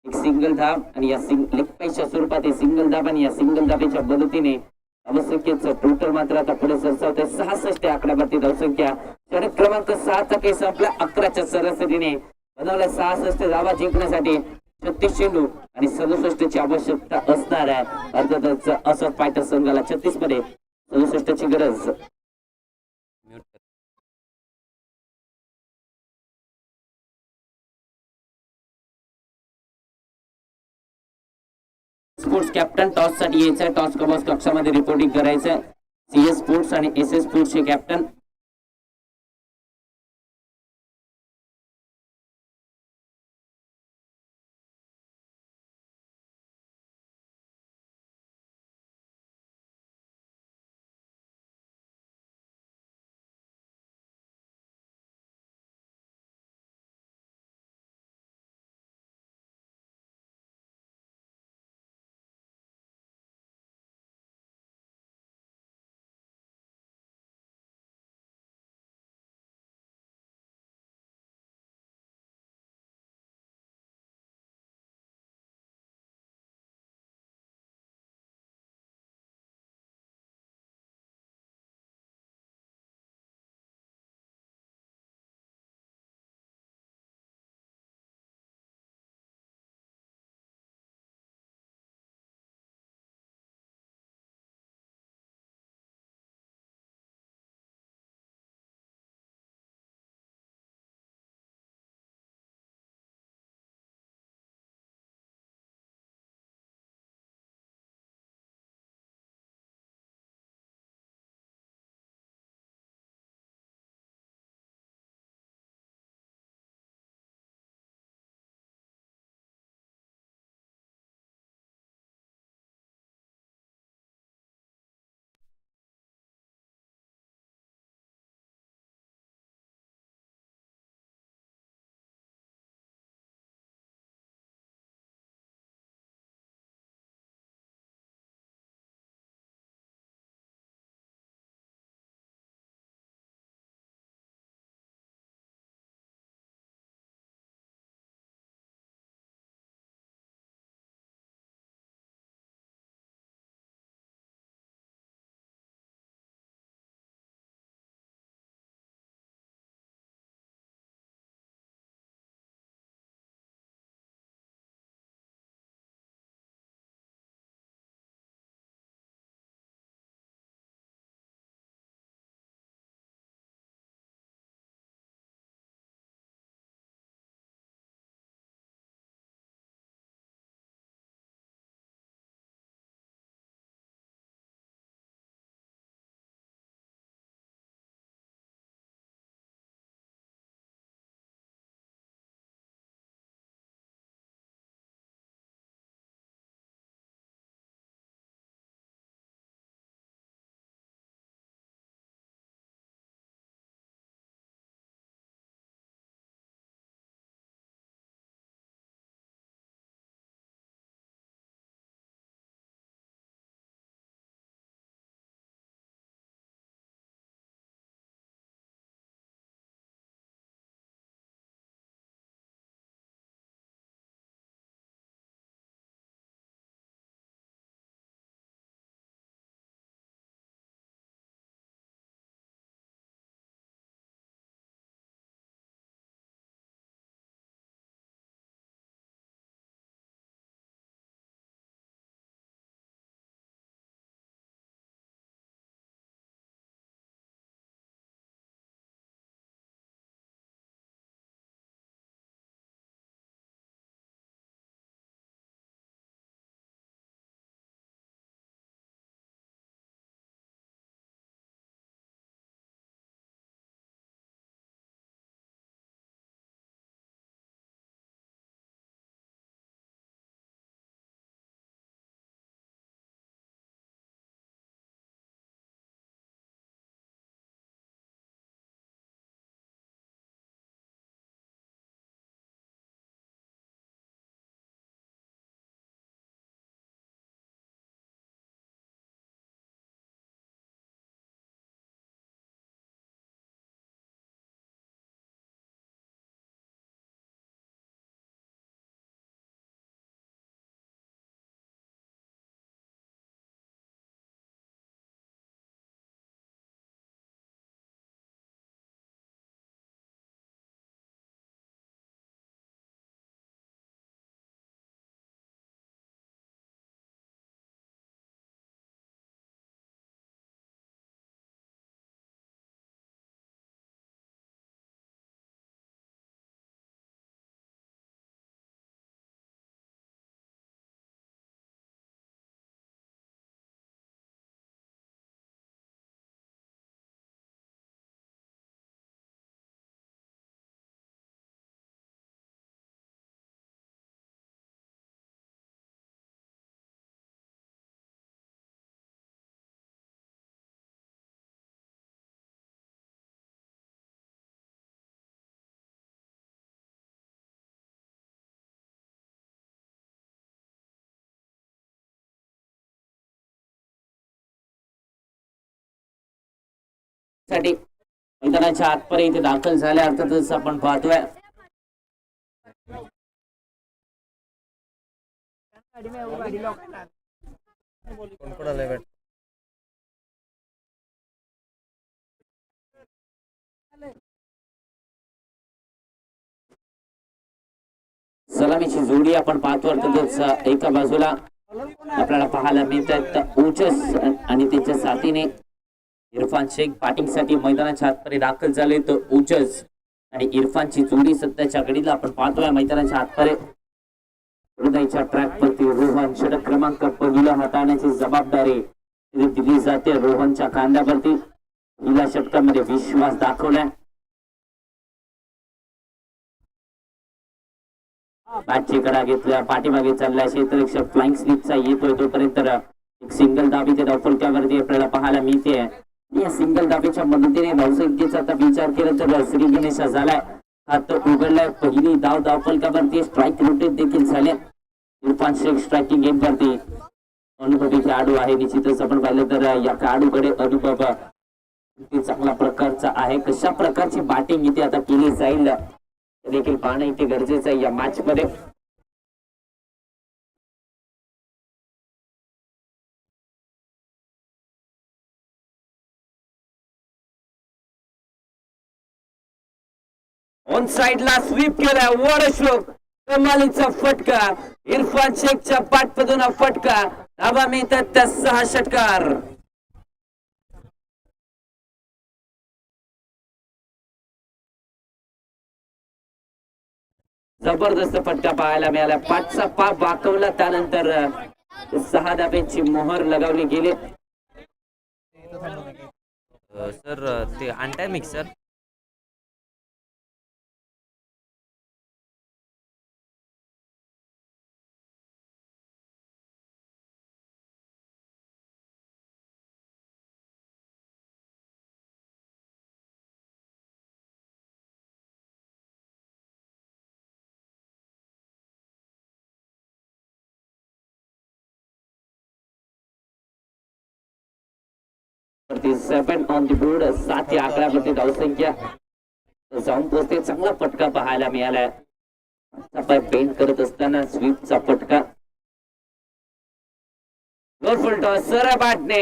एक सिंगल धाब आणि या लेग पाईच्या स्वरूपात सिंगल धाब आणि या सिंगल धाबेच्या मदतीने धावसंख्येचं टोटल मात्र आता पुढे सरसावते. 66 आकड्यावरती धावसंख्या. षटक क्रमांक 7 केस संपला. 11च्या सरासरीने बनवल्या 66 धावा जिंकण्यासाठी 36 चेंडू आणि 67 ची आवश्यकता असणार आहे. अर्थातच असं फायटर संघाला 36 मध्ये 67 ची गरज. स्पोर्ट्स कॅप्टन टॉस साठी यायचं. टॉस कक्षामध्ये रिपोर्टिंग करायचं. CS स्पोर्ट्स आणि SS स्पोर्ट्सचे कॅप्टन साठी मैदानाच्या आतपर्यंत इथे दाखल झाल्या. अर्थातच आपण पाहतोय सलामीची जोडी आपण पाहतो. अर्थातच एका बाजूला आपल्याला पाहायला मिळतात उचस आणि त्याच्या साथीने इरफान शेख बॅटिंगसाठी मैदानाच्या आतपर्यंत दाखल झाले. तर उचस आणि इरफानची जोडी सध्याच्या घडीला आपण पाहतोय मैदानाच्या आतपर्यंत. हृदयच्या ट्रॅक वरती रोहन षटक क्रमांक पहिला हाताळण्याची जबाबदारी दिली जाते. रोहनच्या खांद्यावरती पहिल्या षटकामध्ये विश्वास दाखवलाय. बॅटची कडा घेतल्या पाठीमागे चाललाय क्षेत्ररक्षक फ्लाइंग स्लिपचा येतोय. तोपर्यंत एक सिंगल दाबी ते धावफलकावरती आपल्याला पाहायला मिळते. या सिंगल दाबीच्या मदतीने धावसंख्येचा आता विचार केला तर श्री गणेश झालाय. हात उघडलाय. पहिली धावफलकावरती स्ट्राईक रोटेट देखील झाले. इरफान शेख स्ट्रायकिंग गेम वरती अनुभवी खेळाडू आहे. निश्चितच आपण पाहिलं तर या खेळाडूकडे अनुभव चांगल्या प्रकारचा आहे. कशा प्रकारची बॅटिंग इथे आता केली जाईल देखील पाहणं इथे गरजेचं आहे या मॅच मध्ये. ऑन साइडला स्वीप केलाय. वर स्ट्रोक कमालीचा फटका. इरफान शेखच्या पाठमधून फटका. धावा मिळतात त्या 6 षटकार. जबरदस्त फटका पाहायला मिळाला. 5चा पाप वाकवला. त्यानंतर 6 धाब्यांची मोहर लगावली गेली. सर ते आणताय mixer. Seven on the board. 7 या आकड्यावरती धावसंख्या जाऊन पोहोचते. चांगला फटका पाहायला मिळालाय. पेंट करत असताना स्वीपचा फटका. सरळ बॅटने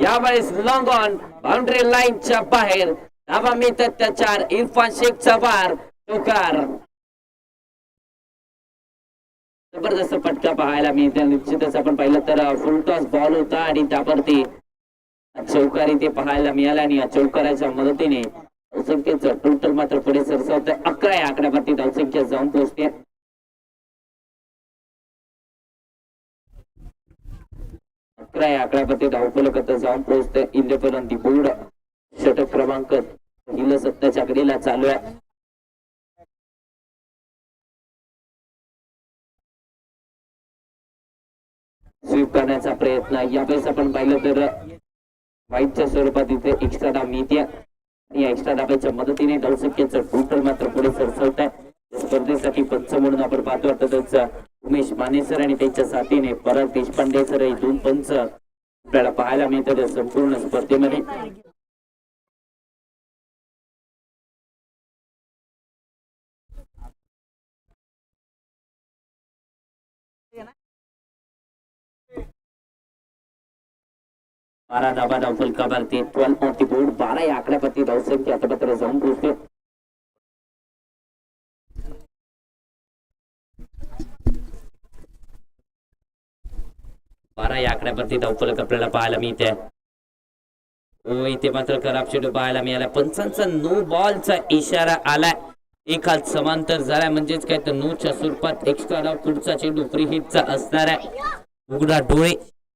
यावेळेस लॉंग ऑन बाउंड्री लाईनच्या बाहेर धावा मिळतात त्या 4. इरफान शेखचा वार चौकार. जबरदस्त फटका पाहायला मिळते. निश्चितच आपण पाहिलं तर फुल टॉस बॉल होता आणि त्यावरती चौकारी ते पाहायला मिळाला. आणि या चौकाराच्या मदतीने धावसंख्येचं टोटल मात्र पुढे सरसावत. 11 या आकड्यावरती धावसंख्या जाऊन पोहोचते. 11 या आकड्यावरती धावफलक आता जाऊन पोहोचते. इंडिपेंडंट बोर्ड षटक क्रमांक पहिलं सत्ताच्या कडेला चालू आहे. स्वीप करण्याचा प्रयत्न. यावेळेस आपण पाहिलं तर वाईटच्या स्वरूपात इथे एक्स्ट्रा धाव मिळते. या एक्स्ट्रा धाब्याच्या मदतीने धावसंख्येचं टोटल मात्र पुढे सरसवत आहे. स्पर्धेसाठी पंच म्हणून आपण पाहतो अर्थातच उमेश मानेसर आणि त्यांच्या साथीने पराग देशपांडे सर हे 2 पंच आपल्याला पाहायला मिळतात संपूर्ण स्पर्धेमध्ये. बारा धाबा धावफलकावरती 12 ऑन द बोर्ड. 12 या आकड्यावरती धावसंख्या आता मात्र जाऊन पोहोचते. या आकड्यावरती धावफलक आपल्याला पाहायला मिळते. इथे मात्र खराब चेंडू पाहायला मिळाला. पंचांचा नो बॉलचा इशारा आलाय. एक हात समांतर झालाय म्हणजेच काय तर नोच्या स्वरूपात एक्स्ट्रा धाव. पुढचा चेंडू फ्री हिटचा असणार आहे. उघडा डोळे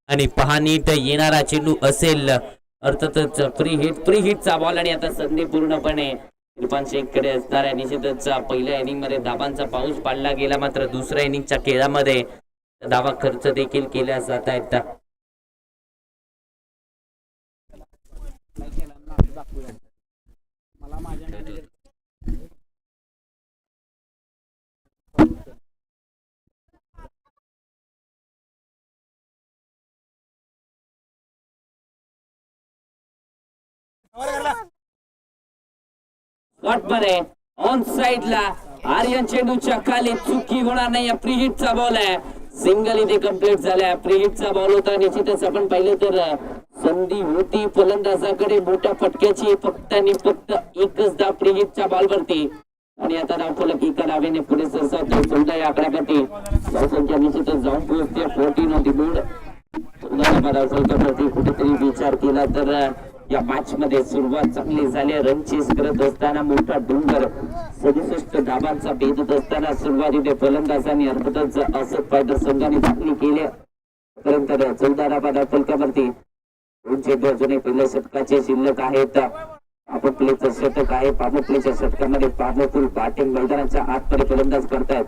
आणि पहा नीट येणारा चेंडू असेल अर्थातच फ्री हिटचा बॉल. आणि आता संधी पूर्णपणे इरफान शेख कडे असणार आहे. निश्चितच पहिल्या इनिंग मध्ये धाबांचा पाऊस पाडला गेला. मात्र दुसऱ्या इनिंगच्या खेळामध्ये धावा खर्च देखील केल्या जात आहेत. डॉट मध्ये ऑन साइडला आर्यन चेंडूच्या खाली चुकी होणार नाही. प्री हिटचा बॉल आहे, सिंगल इथे कम्प्लीट झालाय. प्री हिटचा बॉल होता, निश्चितच आपण पाहिलं तर संधी होती फलंदाजाकडे मोठ्या फटक्याची, फक्त आणि फक्त एकच धाव प्री हिटच्या बॉल वरती. आणि आता धावफलक एका डावीने पुढे सरसावतो. 14 या आकड्यावरती धावसंख्या निश्चितच जाऊन पोहोचते 14 ऑन द बोर्ड. धावसंख्यावरती कुठेतरी विचार केला तर या मॅच मध्ये सुरुवात चांगली झाली. रन चेस करत असताना मोठा डोंगर 67 धाबांचा भेदत असताना सुरुवातीने फलंदाजांनी अर्थातच असत फायटर संघाने दाखली केली. पर्यंत 14 धाबा धावफलकावरती 2 चेंडू अजूनही पहिल्या षटकाचे शिल्लक आहेत. पावरप्लेचं षटक आहे. पावरप्लेच्या षटकामध्ये पॉवरफुल बॅटिंग मैदानाच्या आतमध्ये फलंदाज करतायत.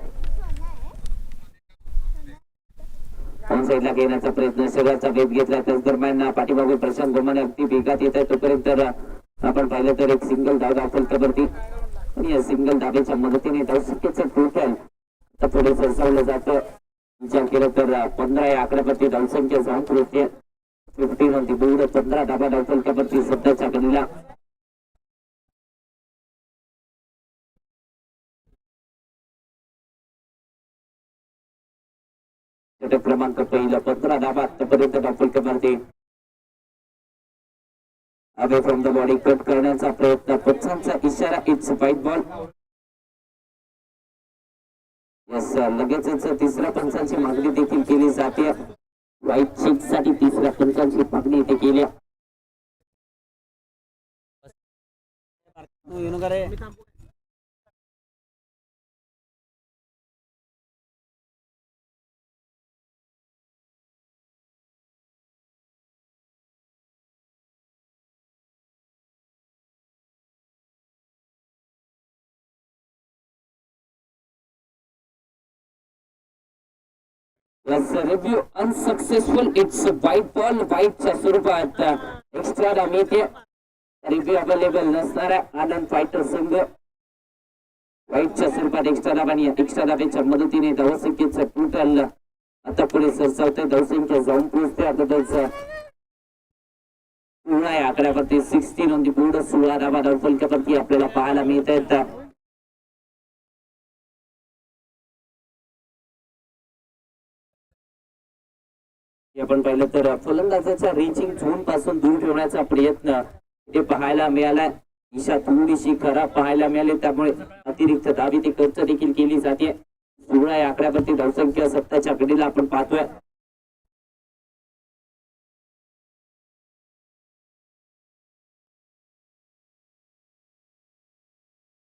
ऑन साईडला घेण्याचा प्रयत्न सगळ्याचा वेध घेतला. त्याच दरम्यान पाठीमागे प्रशांत गोमाने अगदी वेगात येत आहे. तोपर्यंत आपण पाहिलं तर एक सिंगल धाव धावफलकावरती आणि या सिंगल धावेच्या मदतीने धावसंख्येचं टोटल आता पुढे सरसावलं जातं. विचार केला तर 15 या आकड्यावरती धावसंख्या जाऊन पोहोचते 15 ऑन द बोर्ड. 15 धाबा धावफलकावरती सध्याच्या घडीला षटक क्रमांक पहिला 15 धाबा आतापर्यंत धावफलकावरती. Away from the body cut करण्याचा प्रयत्न, पंचांचा इशारा, इट्स व्हाईट बॉल. यस, लगेचच तिसऱ्या पंचांची मागणी देखील केली जाते. व्हाईट चेक साठी तिसऱ्या पंचांची मागणी इथे केली. Review unsuccessful, it's wide ball. व्हाईटच्या स्वरूपात एक्स्ट्रा धाव मिळते. रिव्ह्यू अवेलेबल नसणारा आनंद फायटर संघ व्हाईटच्या स्वरूपात एक्स्ट्रा धाव आणि एक्स्ट्रा धावेच्या मदतीने धावसंख्येचं टोटल आता पुढे सरसावते. धावसंख्या जाऊन पोहोचते अर्थातच 16 या आकड्यावरती 16 ऑन द बोर्ड. 16 धावा धावफलकावरती आपल्याला पाहायला मिळत आहेत. आपण पाहिलं तर फलंदाजाच्या रीचिंग झोन पासून दूर ठेवण्याचा प्रयत्न ते पाहायला मिळालाय. दिशा थोडीशी खराब पाहायला मिळाली, त्यामुळे अतिरिक्त धावी ती खर्च देखील केली जाते. 16 या आकड्यावरती धावसंख्या 7च्या घडीला आपण पाहतोय.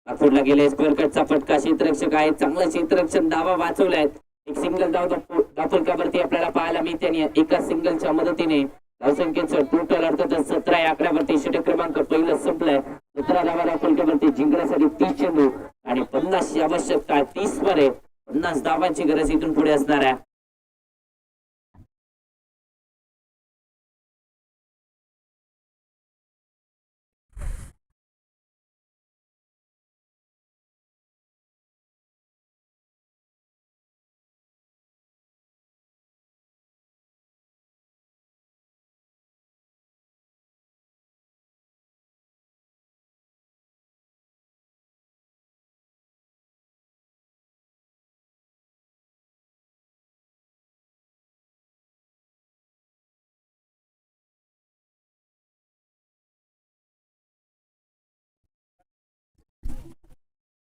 नागपूरला गेले स्क्वेअर कटचा फटका. क्षेत्ररक्षक आहे, चांगलं क्षेत्ररक्षण, धावा वाचवल्यात. एक सिंगल धाव धावफलकावरती आपल्याला पाहायला मिळते आणि एका सिंगलच्या मदतीने धावसंख्येचं टोटल अर्थातच 17 या आकड्यावरती षटक क्रमांक पहिलं संपलंय. 17 धावा धावफलकावरती जिंकण्यासाठी 30 चेंडू आणि 50 ची आवश्यकता. 30 मध्ये 50 धावांची गरज इथून पुढे असणार आहे.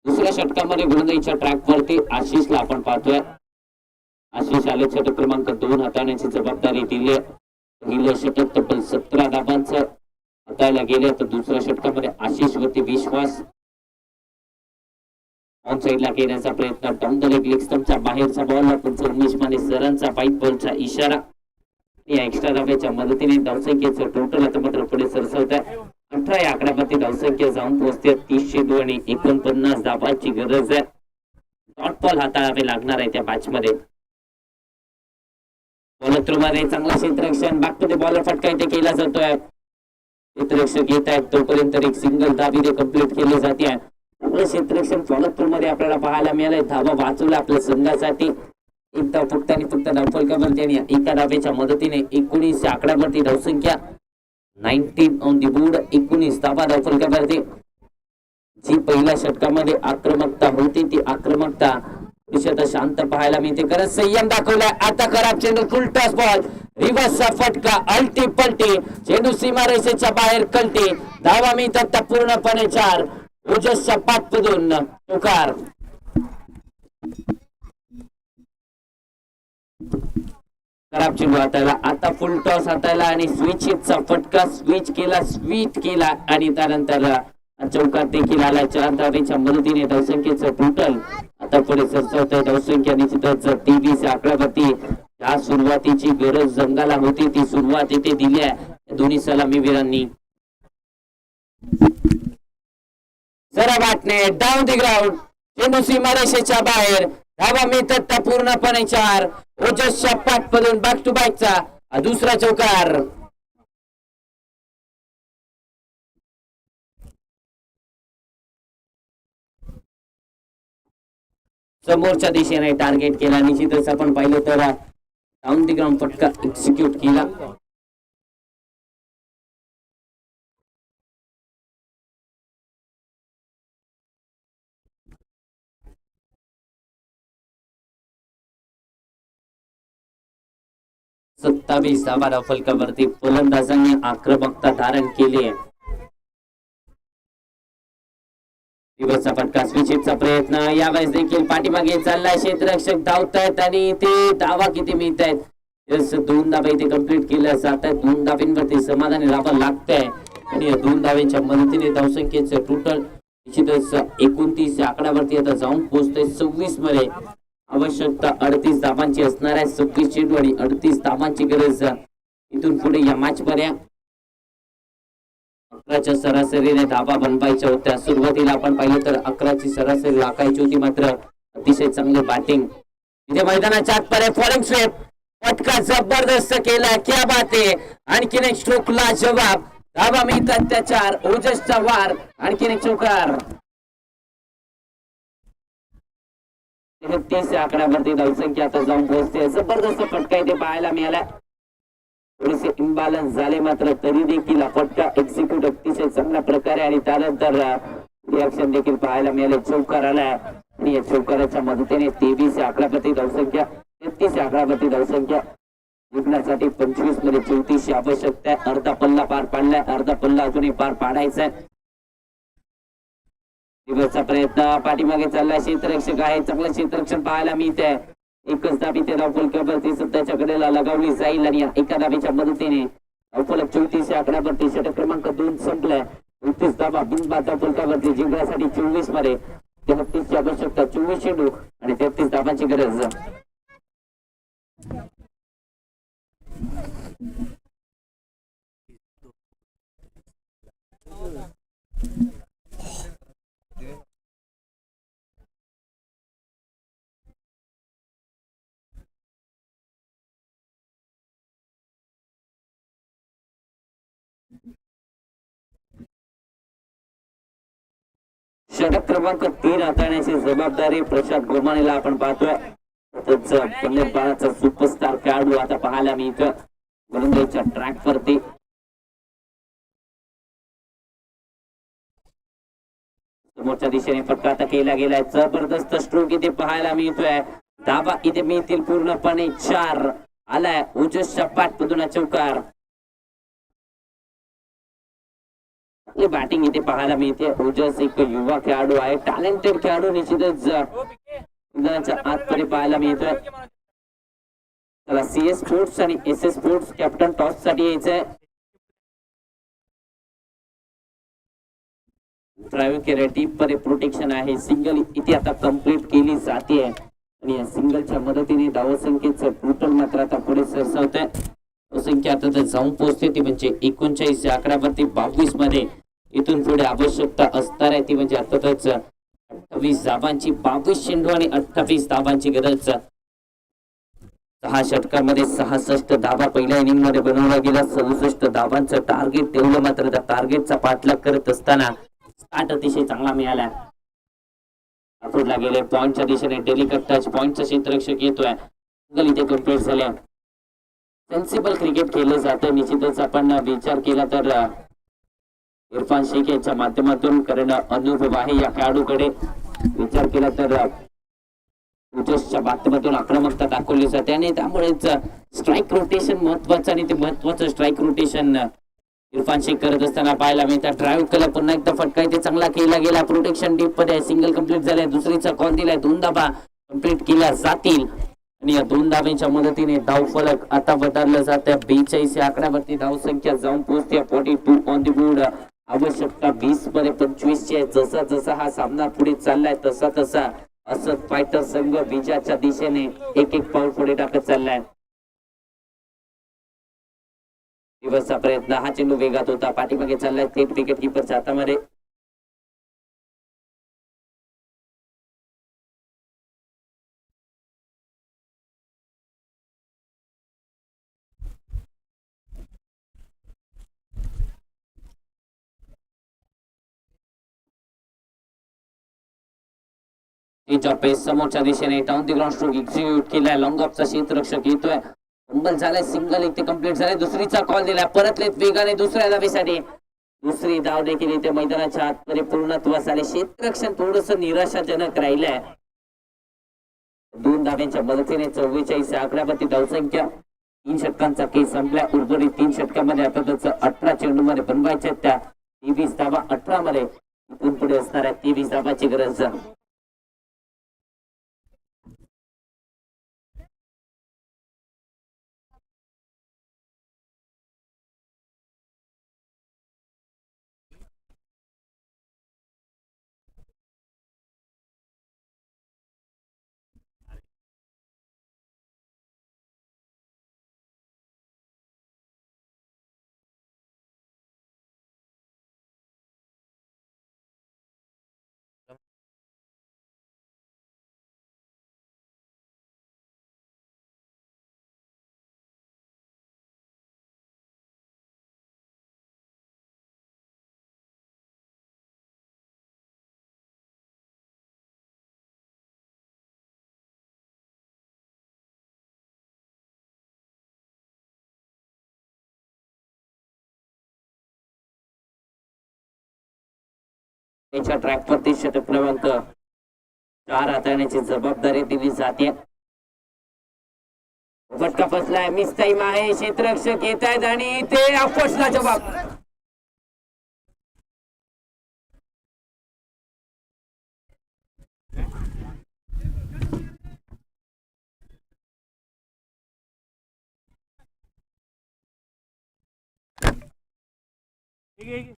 दुसऱ्या षटकामध्ये गोलंदाजीच्या ट्रॅक वरती आशिषला आपण पाहतोय. आशिष आले षटक क्रमांक 2 हाताळण्याची जबाबदारी दिली. पहिलं षटक तब्बल 17 धाबांचं हाताळल्या गेले, तर दुसऱ्या षटकामध्ये आशिष वरती विश्वास. ऑन साइडला घेण्याचा प्रयत्न, डाऊन द लेग स्टंपच्या बाहेरचा बॉल. उमेश माने सरांचा व्हाईट बॉलचा इशारा. या एक्स्ट्रा धाब्याच्या मदतीने धावसंख्येचं टोटल आता मात्र पुढे सरसावत आहे. 18 या आकड्यावरती धावसंख्या जाऊन पोहोचते 30 चेंडू आणि 49 धाबांची गरज आहे. डॉट बॉल हाताळावे लागणार आहे त्या मॅच मध्ये. बॉलर चांगला क्षेत्ररक्षण, बॅक टू द बॉलर फटका इथे केला जातोय. क्षेत्ररक्षक येत आहेत तोपर्यंत एक सिंगल धाव इथे कंप्लीट केली जाते. चांगलं क्षेत्ररक्षण फॉलोथ्रू मध्ये आपल्याला पाहायला मिळालंय. धावा वाचवल्या आपल्या संघासाठी. एक धाव फक्त आणि फक्त धावफलकावरती आणि एका धावेच्या मदतीने 19 आकड्यावरती धावसंख्या 19 ऑन द बोर्ड. 19 धावा धावफलकावरती. जी पहिल्या षटकामध्ये आक्रमकता होती ती आक्रमकता दिशेत शांत पाहायला मिळते. खरं संयम दाखवलाय. आता खराब चेंडू, फुल टॉस बॉल, रिव्हर्सचा फटका, अल्टी पलटी, चेंडू सीमारेषेच्या बाहेर कलटी. धावा मिळतात पूर्णपणे 4. ओजसच्या पाठमधून चौकार. खराब चेंडू हाताळला. आता फुल टॉस हाताळला आणि स्विचचा फटका स्विच केला आणि त्यानंतर चौकार देखील आला. 4 धावेच्या मदतीने धावसंख्येचं टोटल आता पुढे सरसावत आहे. धावसंख्या निश्चितच 23 आकड्यावरती. या सुरुवातीची गरज जंगाला होती ती सुरुवात इथे दिली आहे दोन्ही सलामीवीरांनी. जरा वाटणे डाऊन द ग्राउंड, चेंडू सीमारेषेच्या बाहेर. धावा मिळतात पूर्णपणे 4. ओजसच्या पाठमधून बॅक टू बॅकचा दुसरा चौकार. समोरच्या दिशेने टार्गेट केला. निश्चितच आपण पाहिलं तर डाऊन द ग्राउंड फटका एक्झिक्यूट केला. सत्तावीस धावा फलकावरती फलंदाजांनी आक्रमकता धारण केली आहे. दिवसचा फटका, स्विचिपचा प्रयत्न यावेळेस देखील पाठीमागे चाललाय. क्षेत्ररक्षक धावतायत आणि ते धावा किती मिळत आहेत. 2 धावा इथे कंप्लीट केल्या जात आहेत. 2 धाव्यांवरती समाधानी राहावं लागतंय आणि या 2 धाव्यांच्या मदतीने धावसंख्येचं टोटल निश्चितच 29 आकड्यावरती आता जाऊन पोहोचतोय 26 मध्ये. आवश्यकता 38 धावांची असणार आहे. 26 चेंडू आणि 38 धावांची गरज इथून पुढे या मॅच मध्ये. 11च्या सरासरीने धावा बनवायच्या होत्या. सुरुवातीला आपण पाहिलं तर 11ची सरासरी राखायची होती, मात्र अतिशय चांगली बॅटिंग इथे मैदानाच्या आतपर्यंत. फॉलिंग स्वीप, फटका जबरदस्त केला. क्या बात आहे. आणखीन एक स्ट्रोकला जवाब. धावा मिळतात त्या 4. ओजसचा वार, आणखीन एक चौकार. 33 आकड्यावरती धावसंख्या आता जाऊन पोहोचते. जबरदस्त फटका इथे पाहायला मिळाला. थोडेसे इम्बॅलन्स झाले मात्र तरी देखील फटका एक्झिक्यूट अतिशय चांगल्या प्रकारे आणि त्यानंतर रिॲक्शन देखील पाहायला मिळाले. चौकार आलाय आणि या चौकाराच्या मदतीने 23 आकड्यावरती धावसंख्या 33 आकड्यावरती धावसंख्या जिंकण्यासाठी 25 मध्ये 34 आवश्यकता आहे. अर्धा पल्ला पार पाडलाय. अर्धा पल्ला अजूनही पार पाडायचा आहे. दिवसचा प्रयत्न पाठीमागे चाललाय. क्षेत्ररक्षक आहे. चांगलं क्षेत्ररक्षण पाहायला मिळतंय. एकच धाबी ते धावफलकावरती सध्याच्या कडेला लगावली जाईल आणि एका धाबीच्या मदतीने धावफलक 34 आकड्यावरती. षटक क्रमांक 2 संपलाय. 29 धाबा बिनबाद धावफलकावरती जिंकण्यासाठी 24 मध्ये 33 ची आवश्यकता. 24 चेंडू आणि 33 धाबांची गरज. षटक क्रमांक 3 हाताळण्याची जबाबदारी प्रशांत गोमानेला आपण पाहतोय. सुपरस्टार खेळाडू आता पाहायला मिळतोय गोलंदाजीच्या ट्रॅक वरती. समोरच्या दिशेने फटका आता केला गेलाय. जबरदस्त स्ट्रोक इथे पाहायला मिळतोय. धाबा इथे मिळतील पूर्णपणे 4. आलाय ओजसच्या पाठमधून चौकार. बॅटिंग इथे पाहायला मिळते. ओजस एक युवा खेळाडू आहे. टॅलेंटेड खेळाडू निश्चितच आतमध्ये पाहायला मिळतोय. त्याला CS स्पोर्ट्स आणि SS स्पोर्ट्स कॅप्टन टॉस साठी यायचंय. ड्रायव्हिंग केलं डीप मध्ये प्रोटेक्शन आहे. सिंगल इथे आता कंप्लीट केली जाते आणि या सिंगलच्या मदतीने धावसंख्येचं टोटल मात्र आता पुढे सरसावत आहे. धावसंख्या आता जाऊन पोहोचते ती म्हणजे 39 आकड्यावरती 22 मध्ये. इथून पुढे आवश्यकता असणार आहे ती म्हणजे अर्थातच 28 धावांची. 22 चेंडू आणि 28 धावांची गरज. 6 षटकांमध्ये 66 धावा पहिल्या इनिंग मध्ये बनवला गेला. 67 धावांचं टार्गेट ठेवलं मात्र त्या टार्गेटचा पाठलाग करत असताना स्टार्ट अतिशय चांगला मिळाला. आउटला गेले पॉइंटच्या दिशेने. डेलिकेट टच पॉइंटचा क्षेत्ररक्षक येतोय. सिंगल इथे कंप्लीट झाले. सेन्सिबल क्रिकेट खेळलं जातं. निश्चितच आपण विचार केला तर इरफान शेख यांच्या माध्यमातून, कारण अनुभव आहे या खेळाडूकडे. विचार केला तर उद्देशच्या माध्यमातून आक्रमकता दाखवली जाते आणि त्यामुळेच स्ट्राईक रोटेशन महत्वाचं आणि ते महत्वाचं स्ट्राईक रोटेशन इरफान शेख करत असताना पाहायला मिळतात. ड्राईव्ह केला, पुन्हा एकदा फटका इथे चांगला केला गेला. प्रोटेक्शन डीप मध्ये सिंगल कंप्लीट झालाय. दुसरीचा कॉल दिलाय. 2 धाबा कंप्लीट केल्या जातील आणि या 2 धाब्यांच्या मदतीने धाव फलक आता बदललं जातं. 42 या आकड्यावरती धाव संख्या जाऊन पोहोचते. 42 ऑन द बोर्ड. आवश्यकता 20 मध्ये 25 ची आहे. जसा जसा हा सामना पुढे चाललाय तसा तसा असत फायटर संघ विजयाच्या दिशेने एक एक पाऊल पुढे टाकत चाललाय. दिवसचा प्रयत्न, हा चेंडू वेगात होता, पाठीमागे चाललाय थेट विकेट किपरच्या हातामध्ये. पेस समोरच्या दिशेने down the ground stroke execute केलाय. लॉंग ऑफचा क्षेत्ररक्षक येतोय. फंबल झालाय. सिंगल एक ते कंप्लीट झालाय. दुसरीचा कॉल दिलाय. परतलेत वेगाने दुसऱ्या धावेसाठी. दुसरी धाव देखील इथे मैदानाच्या आतमध्ये पूर्णत्वास आले. क्षेत्ररक्षण थोडस निराशाजनक राहिलंय. 2 धाव्यांच्या मदतीने 44 आकड्यावरती धावसंख्या. 3 षटकांचा केस संपल्या. उर्वरित 3 षटकांमध्ये आता त्याचं 18 चेंडू मध्ये बनवायच्या त्या 23 धावा 18 मध्ये इथून पुढे असणाऱ्या 23 धावाची गरज. त्याच्या ट्रॅक वरती षटक क्रमांक 4 हाताळण्याची जबाबदारी दिली जाते. फटका फसलाय. मिस टाइम आहे. क्षेत्ररक्षक येत आहेत आणि ते अपॉसला जबाब. ठीक आहे.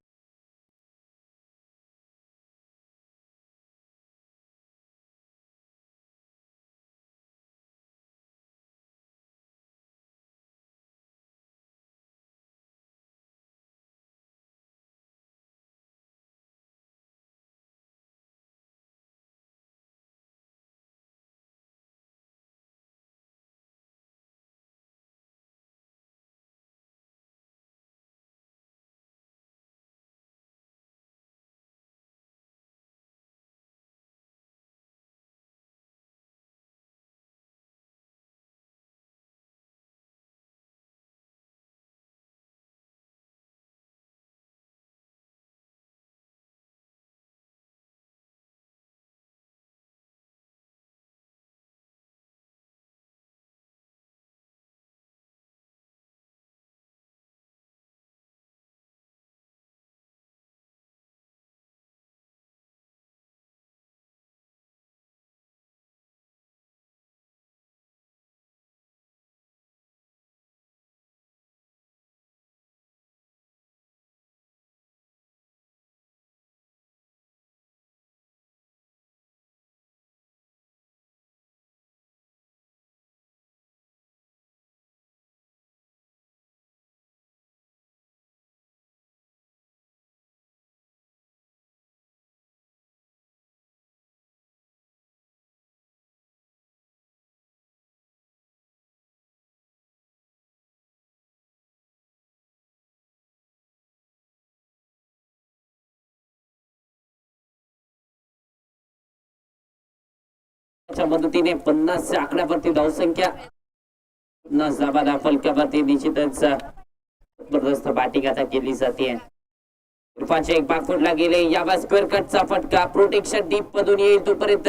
मदतीने 50 आकड्यावरती धावसंख्या. 50 धाबा फलकावरती निश्चितच जबरदस्त बॅटिंग आता केली जाते. इरफानचे एक बागफुटला गेले यावा स्क्वेअर कटचा फटका प्रोटेक्शन डीप मधून येईल तोपर्यंत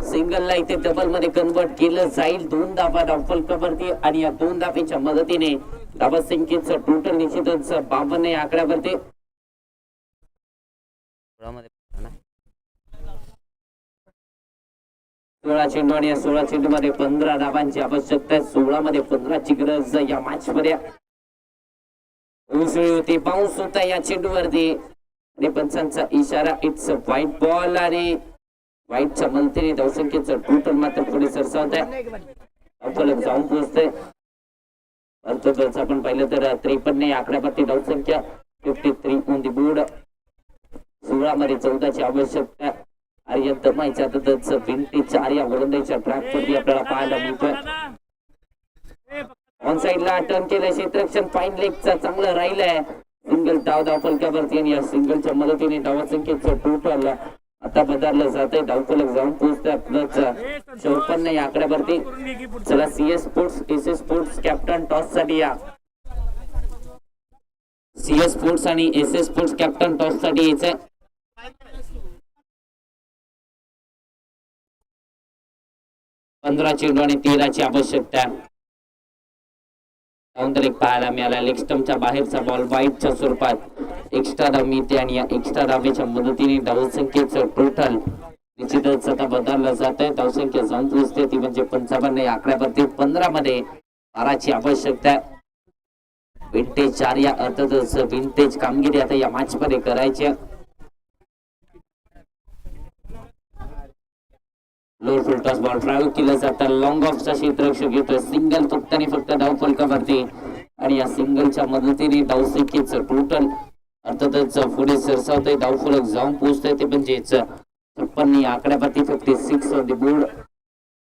सिंगलला इथे डबल मध्ये कन्वर्ट केलं जाईल. 2 धावा धावफलकावरती आणि या 2 धावेच्या मदतीने धावसंख्येचं टोटल निश्चितच 52 या आकड्यावरती. 16 चेंडू आणि या 16 चेंडू मध्ये 15 धावांची आवश्यकता आहे. 16 मध्ये 15 ची गरज या मॅच मध्ये. उसळी होती बाउन्स होता या चेंडूवरती आणि पंचांचा इशारा इट्स व्हाईट बॉल आणि व्हाईटच्या मदतीने धावसंख्येचं टोटल मात्र पुढे सरसावत आहे. फलक जाऊन पोहोचतंय. अर्थातच आपण पाहिलं तर 53 या आकड्यावरती धावसंख्या 53 ऑन दी बोर्ड. 16 मध्ये 14 ची आवश्यकता आणि या दमाईच्या आताच 24 या गोलंदाजीच्या ट्रॅकवरती आपल्याला पाहायला मिळतोय. ऑन साइडला टर्न केलं क्षेत्ररक्षण फाईन लेगचा चांगलं राहिलंय. सिंगल धाव फलकावरती आणि या सिंगलच्या मदतीने धावसंख्येचं टोटल आता बदललं जात आहे. धावफलक जाऊन पोहोचतोय 54 या आकड्यावरती. चला CS sports SS sports captain toss साठी या. CS स्पोर्ट्स आणि SS स्पोर्ट्स कॅप्टन टॉस साठी यायचंय. 15 चेंडू आणि 13 ची आवश्यकता. काउंटर पाहायला मिळाला. लेग स्टंपच्या बाहेरचा बॉल व्हाईटच्या स्वरूपात एक्स्ट्रा धाव मिळते आणि या एक्स्ट्रा धावेच्या मदतीने धावसंख्येचं टोटल निश्चितच आता बदललं जात आहे. धावसंख्या जाऊन पोहोचते ती म्हणजे 55 या आकड्यावरती. 15 मध्ये 12 ची आवश्यकता आहे. विंटेज 4 या अर्थातच विंटेज कामगिरी आता या मॅच मध्ये करायची. लोअर फुल टॉस बॉल ड्राईव्ह केलं जातं. लॉंग ऑफचा क्षेत्ररक्षक घेतोय. सिंगल फक्त आणि फक्त धाव फलकावरती आणि या सिंगलच्या मदतीने धावसंख्येचं टोटल अर्थातच पुढे सरसावतंय. धावफलक जाऊन पोहोचतंय ते म्हणजेच 56 या आकड्यावरती 56 ऑन द बोर्ड.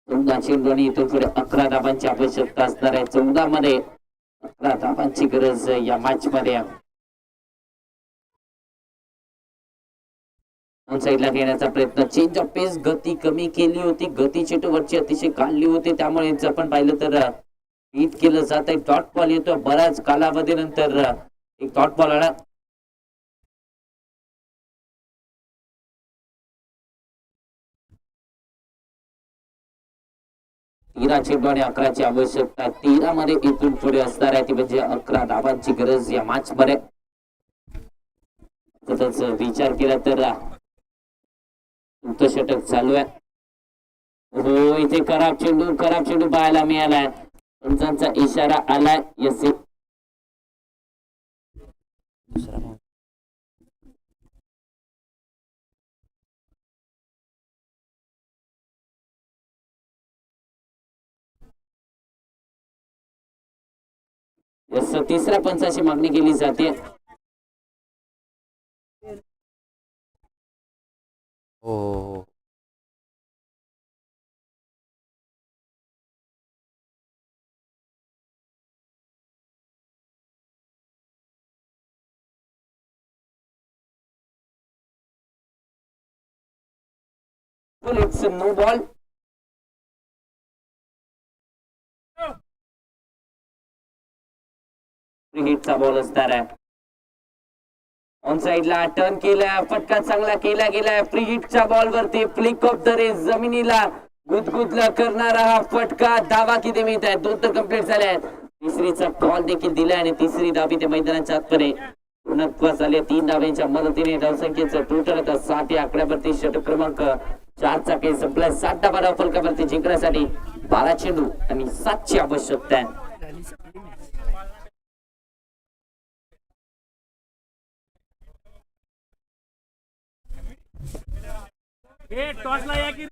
14 चेंडू आणि इथून पुढे 11 धावांची आवश्यकता असणार आहे. 14 मध्ये 11 धावांची गरज या मॅच मध्ये. ऑन साइडला घेण्याचा प्रयत्न. चेंज ऑफ पेस गती कमी केली होती. गती चेटूवरची अतिशय काढली होती. त्यामुळे आपण पाहिलं तर हिट केलं जात आहे. डॉट बॉल येतो. बऱ्याच कालावधीनंतर एक डॉट बॉल आला. तेरा चेंडू आणि 11 ची आवश्यकता. 13 मध्ये इथून पुढे असणार आहे ती म्हणजे 11 धावांची गरज या मॅच मध्ये. विचार केला तर षटक चालू आहे. हो इथे खराब चेंडू पाहायला मिळालाय. पंचांचा इशारा आलाय. यस तिसऱ्या पंचाची मागणी केली जाते. हो It's a no ball. हिटचा बॉल असणार आहे. ऑन साइडला टर्न केला. फटका चांगला केला गेलाय. फ्री हिटच्या बॉल वरती फ्लिक ऑफ द रेस जमिनीला गुदगुदला करणारा हा फटका. धावा किती मिळत आहेत? 2 तर कंप्लीट झाले आहेत. तिसरीचा कॉल देखील दिलाय आणि तिसरी धाव ते मैदानाच्या आतमध्ये पूर्णत्वास आले. 3 धावांच्या मदतीने धावसंख्येचं टोटल आता 7 या आकड्यावरती. षटक क्रमांक 4 चा खेळ संपला. 7 धावा धाव फलकावरती जिंकण्यासाठी 12 चेंडू आणि 7 ची आवश्यकता आहे. टॉसला या की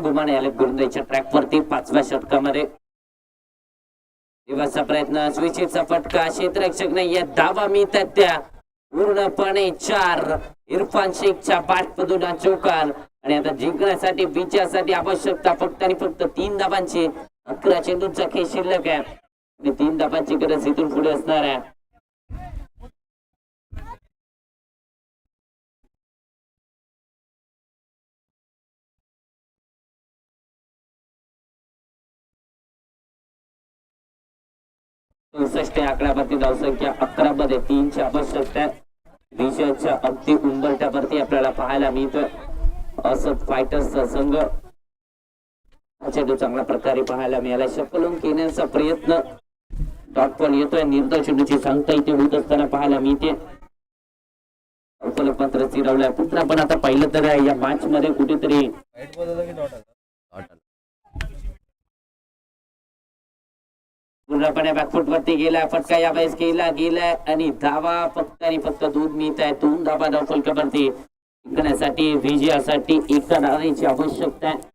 गुमाने आले गोलंदाजीच्या ट्रॅक वरती 5व्या षटकामध्ये. दिवसचा प्रयत्न. स्विचिटचा फटका. क्षेत्ररक्षक नाहीये. धावा मिळतात त्या पूर्णपणे 4 इरफान शेखच्या बॅटमधून हा चौकार आणि आता जिंकण्यासाठी विजयासाठी आवश्यकता फक्त आणि फक्त 3 धावांची 11 चेंडूंचा खेळ शिल्लक आहे आणि 3 धावांची गरज इथून पुढे असणार आहे. आकड्यावरती धावसंख्या 11 मध्ये 3ची आवश्यकता आहे. विजयाच्या अगदी उंबरठ्यावरती आपल्याला पाहायला मिळतोय असद फायटर्सचा संघ. चेंडू चांगल्या प्रकारे पाहायला मिळाला. शकलून घेण्याचा प्रयत्न डॉट बॉल येतोय. निर्धाव चेंडूची सांगता इथे होत असताना पाहायला मिळते. पत्र चिरवलाय पुन्हा पण आता पाहिलं तर या मॅच मध्ये कुठेतरी पूर्णपणे बॅकफुट वरती गेला. फटका यावेळेस गेलाय आणि धावा फक्त आणि फक्त 2 मिळत आहे. 2 धावा धाव फलकावरती जिंकण्यासाठी विजयासाठी 1 धावांची आवश्यकता आहे.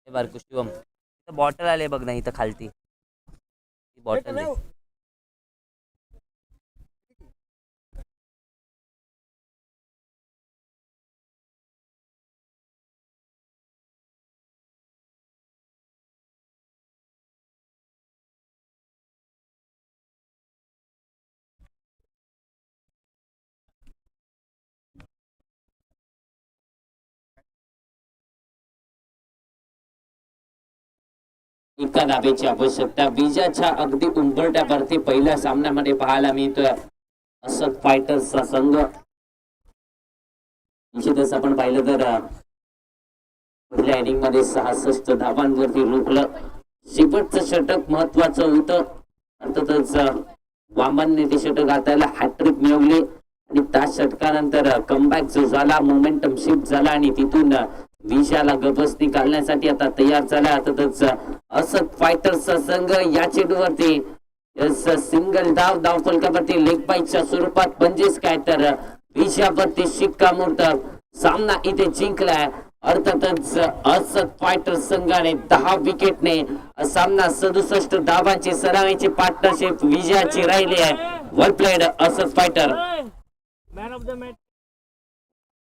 बारकू शिवम बॉटल आले बघ ना इथं खालती बॉटल आहे. एका धावेची आवश्यकता विजयाच्या अगदी उंबरठ्यावरती पहिल्या सामन्यामध्ये पाहायला मिळतोय असद फायटर्सचा संघ. निश्चितच आपण पाहिलं तर पहिल्या इनिंग मध्ये 66 धावांवरती रोखलं. शेवटचं षटक महत्वाचं होतं. अर्थातच वामनने ते षटक हातायला हॅट्रिक मिळवली आणि त्या षटकानंतर कमबॅक जो झाला मोमेंटम शिफ्ट झाला आणि तिथून विजयाला गबसनी घालण्यासाठी आता तयार झाला. अर्थातच असद फायटर्सचा संघ या चेंडूवरती सिंगल धाव फलकावरती लेग बाईकच्या स्वरूपात म्हणजेच काय तर विजयावरती शिक्कामोर्तब सामना इथे जिंकलाय. अर्थातच असद फायटर्स संघाने 10 विकेटने सामना 67 धावांची सरावाची पार्टनरशिप विजयाची राहिली आहे. Well played Asad fighter. Man of the match